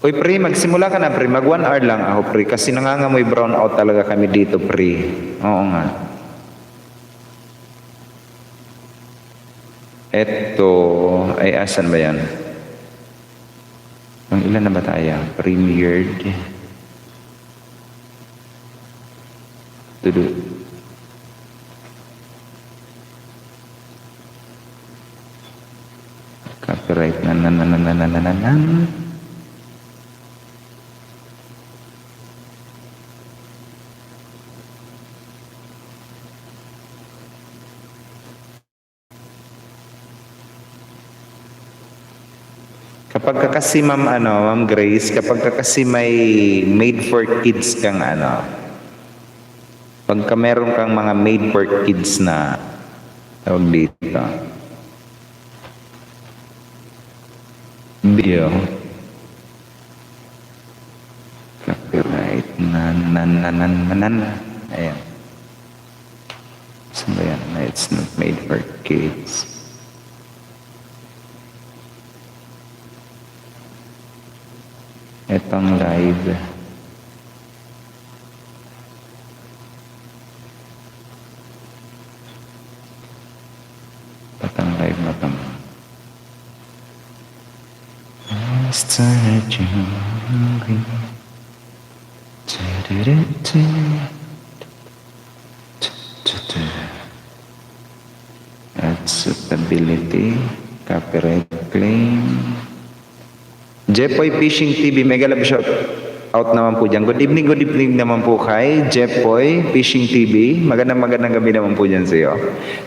Uy, pre, magsimula ka na, pre. Mag 1 hour lang ako, pre. Kasi nangangamoy brown out talaga kami dito, pre. Oo nga. Eto, ay asan ba yan? Ang ilan na ba tayo? Premiered. Tudu. Copyright na. Kapag ka kasi Ma'am Grace, kapag ka kasi may made for kids kang pagka meron kang mga made for kids na tawag dito, video, copyright ayan. Saan ba yan? It's not made for kids. Etong live. Etong live na to. Start you hungry. Suitability, copyright claim. Jepoy Fishing TV, mega love shout out naman po dyan. Good evening naman po kay Jepoy Fishing TV. Magandang gabi naman po dyan sa iyo.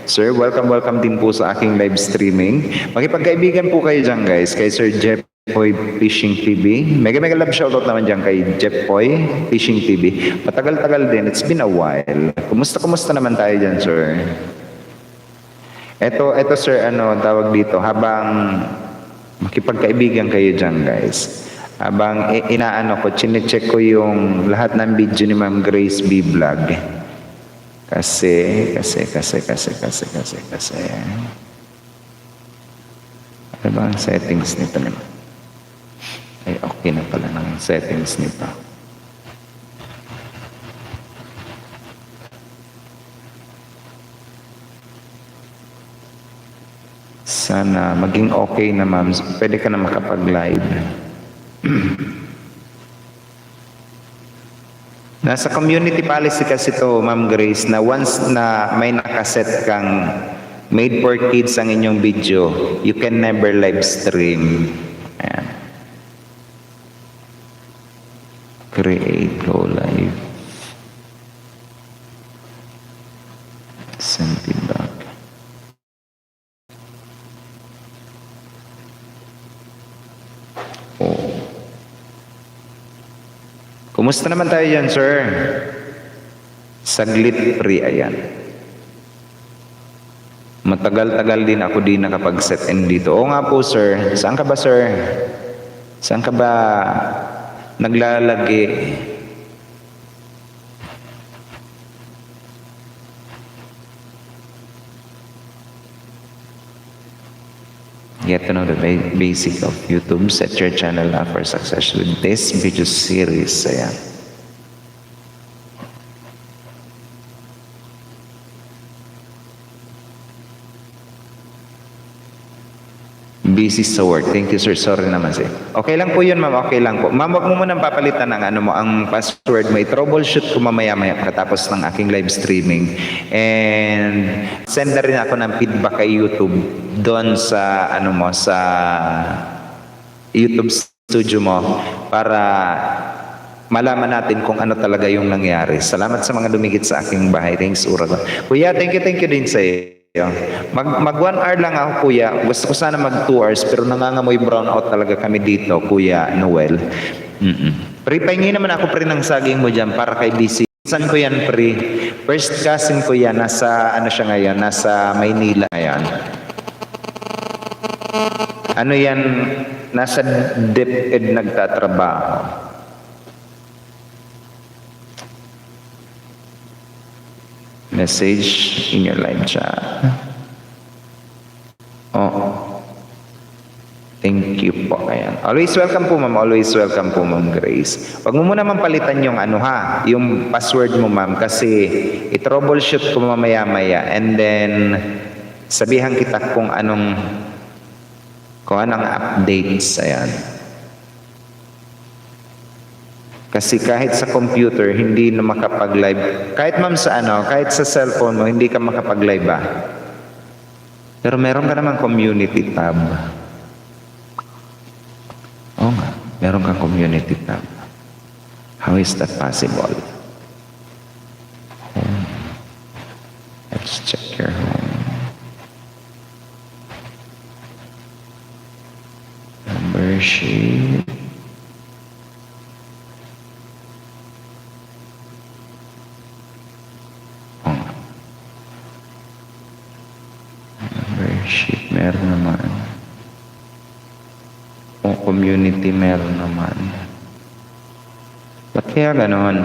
Sir, welcome din po sa aking live streaming. Makipagkaibigan po kayo dyan guys, kay Sir Jepoy Fishing TV. Mega love shout out naman dyan kay Jepoy Fishing TV. Matagal-tagal din, it's been a while. Kumusta naman tayo dyan, sir? Eto sir, tawag dito, habang makipagkaibigan kayo dyan guys, habang chinecheck ko yung lahat ng video ni Ma'am Grace B Vlog kasi ano ba ang settings nito naman? Ay okay na pala ng settings nito. Sana maging okay na ma'am. Pwede ka na makapag-live. Nasa community policy kasi to, Ma'am Grace, na once na may nakaset kang made for kids ang inyong video, you can never live stream. Ayan. Create, go live. Send feedback. Kumusta naman tayo yan, sir? Saglit, pre, ayan. Matagal-tagal din ako din nakapag-set in dito. Oo nga po, sir. Saan ka ba, sir? Saan ka ba naglalagi? Get to know the basic of YouTube. Set your channel up for success with this video series. Ayan. Busy sa work. Thank you, sir. Sorry naman, sir. Okay lang po yun, ma'am. Okay lang po. Ma'am, wag mo munang papalitan ng ang password mo. I-troubleshoot ko mamaya-maya katapos ng aking live streaming. And send na rin ako ng feedback kay YouTube doon sa, sa YouTube studio mo para malaman natin kung ano talaga yung nangyari. Salamat sa mga dumikit sa aking bahay. Thanks, Ura. Kuya, thank you din sa iyo. Mag 1 hour lang ako, kuya. Gusto ko sana mag 2 hours, pero nangangamoy brown out talaga kami dito, kuya Noel. Pre, pahingi naman ako pre ng saging mo dyan para kay BC. Saan ko yan, pre? First cousin ko yan. Nasa, ano siya ngayon? Nasa Maynila ngayon. Ano yan? Nasa DepEd nagtatrabaho. Message in your live chat. Oh. Thank you po. Ayan. Always welcome po, ma'am. Always welcome po, ma'am Grace. Huwag mo muna palitan yung ano ha, yung password mo, ma'am, kasi i-troubleshoot ko mamaya-maya and then sabihan kita kung anong updates. Ayan. Kasi kahit sa computer, hindi na makapag-live. Kahit ma'am sa kahit sa cellphone mo, hindi ka makapag-live ba? Pero meron ka naman community tab. Oo nga, meron kang community tab. How is that possible? Home. Let's check your home. Membership. Oo nga. Membership, meron naman. O community meron naman. Ba't kaya ganon?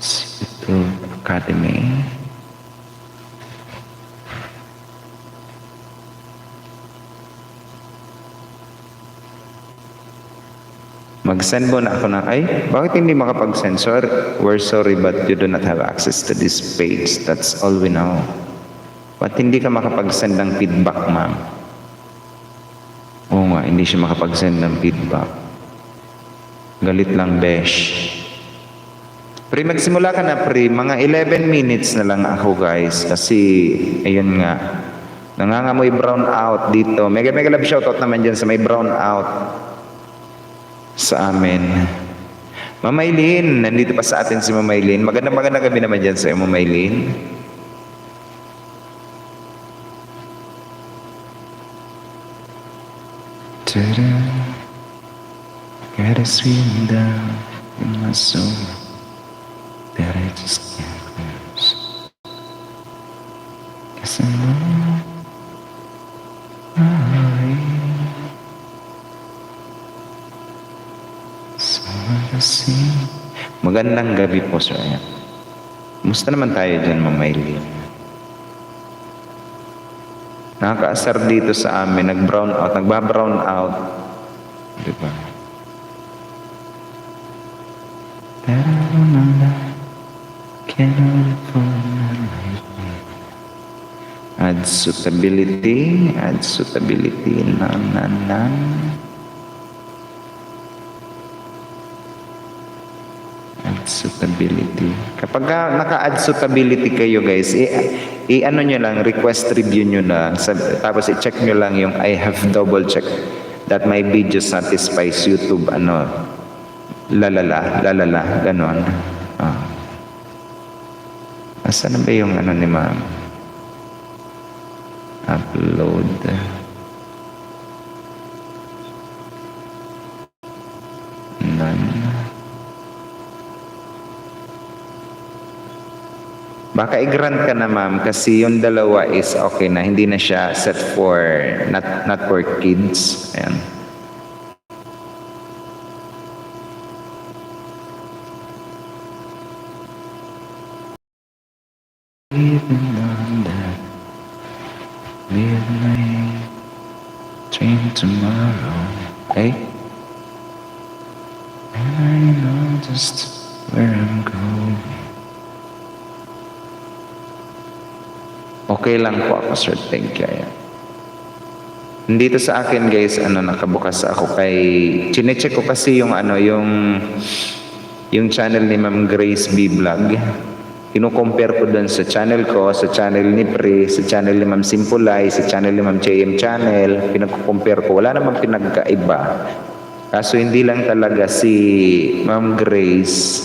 YouTube Academy. Mag-send mo na ako na, bakit hindi makapag-send? Sorry, we're sorry but you do not have access to this page. That's all we know. Ba't hindi ka makapag-send ng feedback, ma'am? Oo nga, hindi siya makapag-send ng feedback. Galit lang, besh. Pre, magsimula ka na, pre. Mga 11 minutes na lang ako, guys. Kasi, ayun nga. Nangangamoy brown out dito. Mega love shoutout naman dyan sa may brown out sa amin. Mamaylin, nandito pa sa atin si Mamaylin. Maganda gabi naman dyan sa Mamaylin. Ta-da, got a swim down in my soul that I just can't close. 'Cause I know magandang gabi po, sir. Musta naman tayo dyan, Mamaylin? Nakakaasar dito sa amin, nagba-brown out. Diba? Pero naman, cannot for my life. Add suitability, nan. Suitability. Kapag naka-add suitability kayo, guys, i-ano nyo lang, request review nyo lang, tapos i-check nyo lang yung I have double check that my video satisfies YouTube, lalala, ganon. Asa na ba yung ni ma'am? Upload. None. Baka i-grant ka na, ma'am, kasi yung dalawa is okay na, hindi na siya set for not for kids. Ayan. Living on that midnight train tomorrow. And I know just where I'm going. Okay lang po ako, sir. Thank you. Ayan. Dito sa akin, guys, nakabukas ako kay... Chinecheck ko kasi yung yung channel ni Ma'am Grace B Vlog. Kino-compare ko dun sa channel ko, sa channel ni Pre, sa channel ni Ma'am Simpulay, sa channel ni Ma'am JM Channel. Pinag-compare ko. Wala namang pinagkaiba. Kaso hindi lang talaga si Ma'am Grace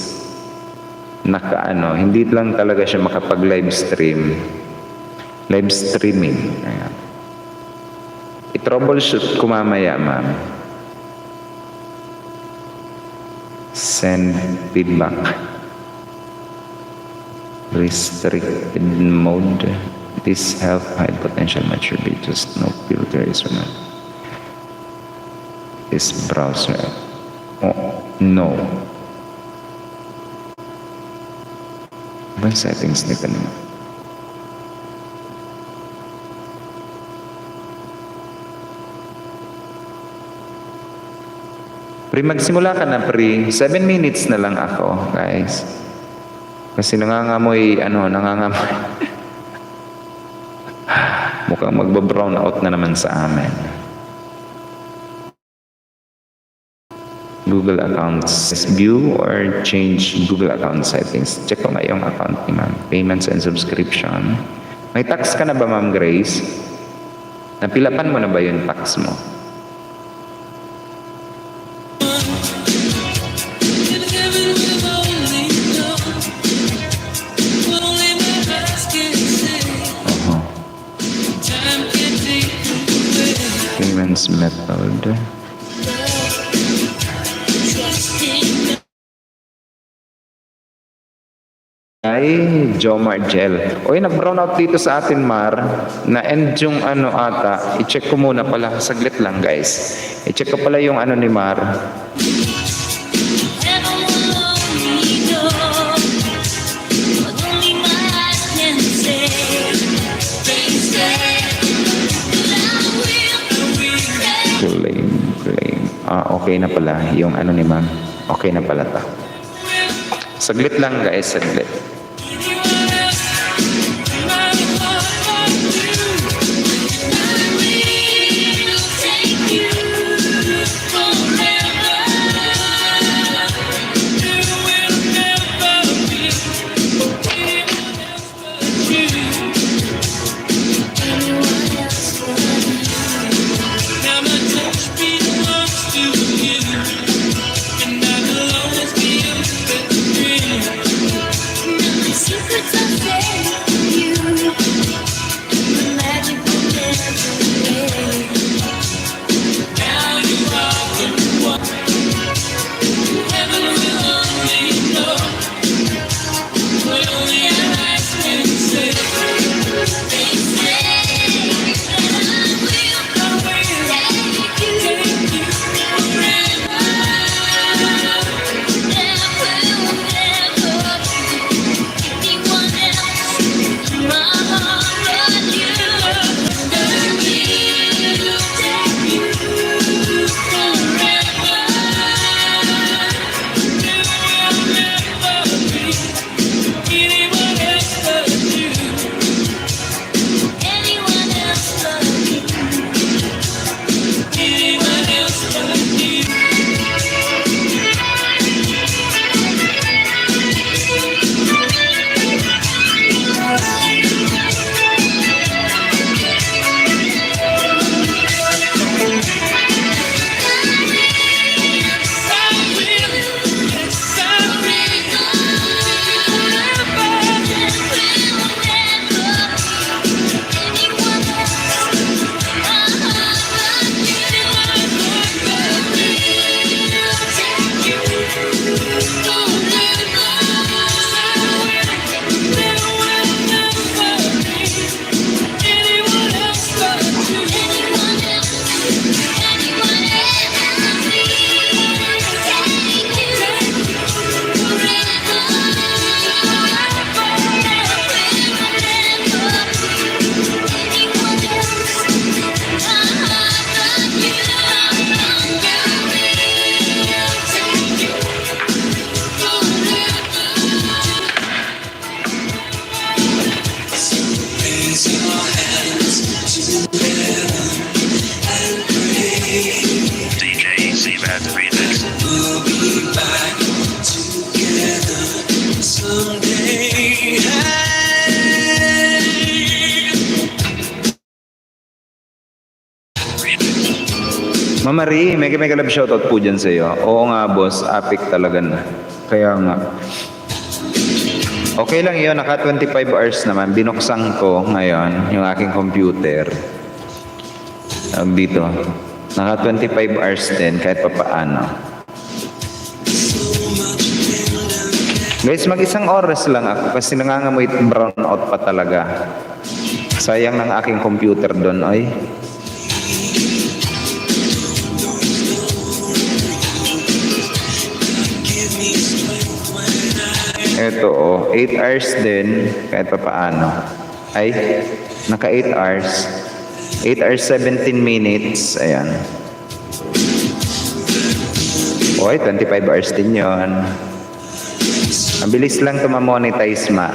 hindi lang talaga siya makapag live streaming. Ayan. I-troubleshoot ko mamaya, ma'am. Send feedback. Restricted mode. This help hide potential mature videos. No filter is or not. This browser. Oh, no. Ano settings nito naman? Pre, magsimula ka na, pre. 7 minutes na lang ako, guys. Kasi nangangamoy. Mukhang magba-brown out na naman sa amin. Google accounts. View or change Google account settings. Check ko nga yung account ni ma'am. Payments and subscription. May tax ka na ba, ma'am Grace? Napilapan mo na ba yung tax mo? In heaven we'll only know. Only my eyes can see. Time can take away. Payments method. Trusting Ay, Jomar Gel. Oy, nag-brown out dito sa atin, Mar. Na-end yung ata. I-check ko muna pala. Saglit lang, guys. I-check ko pala yung ni Mar. heaven will only know. What only my eyes can see. Things that I will Claim. Okay na pala. Yung ni ma'am. Okay na pala ta. Saglit lang, guys. Saglit. Secrets are fairy you. The magic will never fade. Now you are the one. Heaven will only know. What only our eyes can see. They say that I will take you Forever. There will never be anyone else in my heart but you. I will take you Forever. There will never be anyone else but you. anyone else but you. Anyone else but you. DJ Z-Man Remix. We'll be back together someday. Mama Ri, mega love shoutout po dyan sa'yo. Oo nga, boss. Apik talaga na. Kaya nga. Okay lang yun, naka 25 hours naman. Binuksan ko ngayon yung aking computer. Tawag dito. Naka 25 hours din kahit pa paano. Guys, mag-isang oras lang ako kasi nangangamoy brown out pa talaga. Sayang ng aking computer doon, oy. Ito, 8 hours din, kahit pa paano. Ay, naka 8 hours. 8 hours, 17 minutes. Ayan. Oy, 25 hours din yon. Ang bilis lang ito ma-monetize, ma.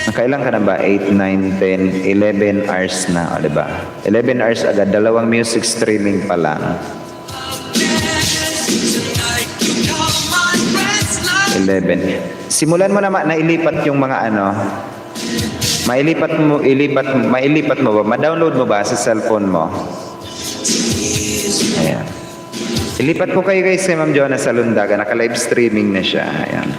Nakailang ka na ba? 8, 9, 10, 11 hours na, o diba? 11 hours agad, 2 music streaming pa lang. 11. Simulan mo naman na ilipat yung mga ano. Mailipat mo ba? Ma-download mo ba sa cellphone mo? Ayan. Ilipat ko kayo guys kay Ma'am Jonah sa Lundaga. Naka-live streaming na siya. Ayan.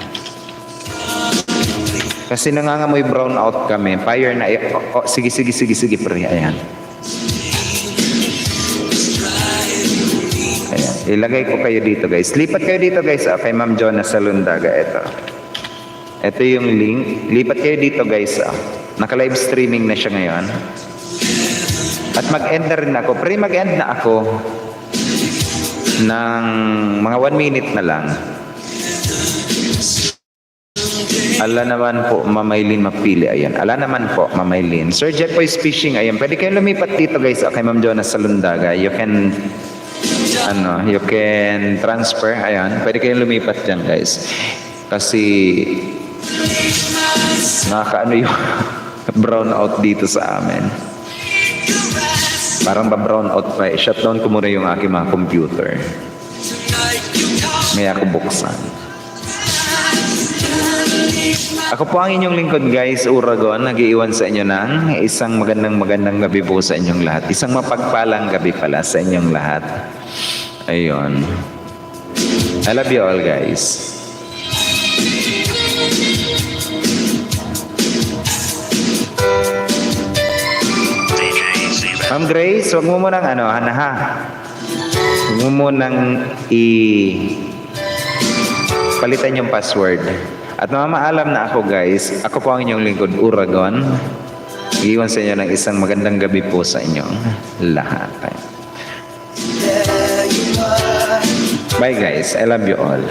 Kasi nangangamoy brown out kami. Fire na. Sige, pre. Ayan. Ayan. Ilagay ko kayo dito guys. Lipat kayo dito guys kay Ma'am Jonah sa Lundaga. Ito yung link. Lipat kayo dito guys. Naka-live streaming na siya ngayon. At mag-end na rin ako. Pre, mag-end na ako ng mga 1 minute na lang. Ala naman po, Mamaylin Mapili. Ayan. Ala naman po, Mamaylin. Sir Jet Boys Fishing. Ayan. Pwede kayong lumipat dito guys kay Ma'am Jonah sa Lundaga. You can transfer. Ayan. Pwede kayong lumipat dyan guys. Kasi nakakaano yung brown out dito sa amin. Parang ba-brown out pa eh. Shutdown ko muna yung aking mga computer. May ako buksan. Ako po ang inyong lingkod guys, Uragon. Nag-iiwan sa inyo ng isang magandang gabi po sa inyong lahat. Isang mapagpalang gabi pala sa inyong lahat. Ayun. I love you all guys. DJ Z-Man. Ma'am Grace, wag mo munang hanaha. Wag mo munang palitan yung password. At mamaalam na ako guys, ako po ang inyong lingkod, Uragon. Iiwan sa inyo ng isang magandang gabi po sa inyong lahat. Bye guys, I love you all.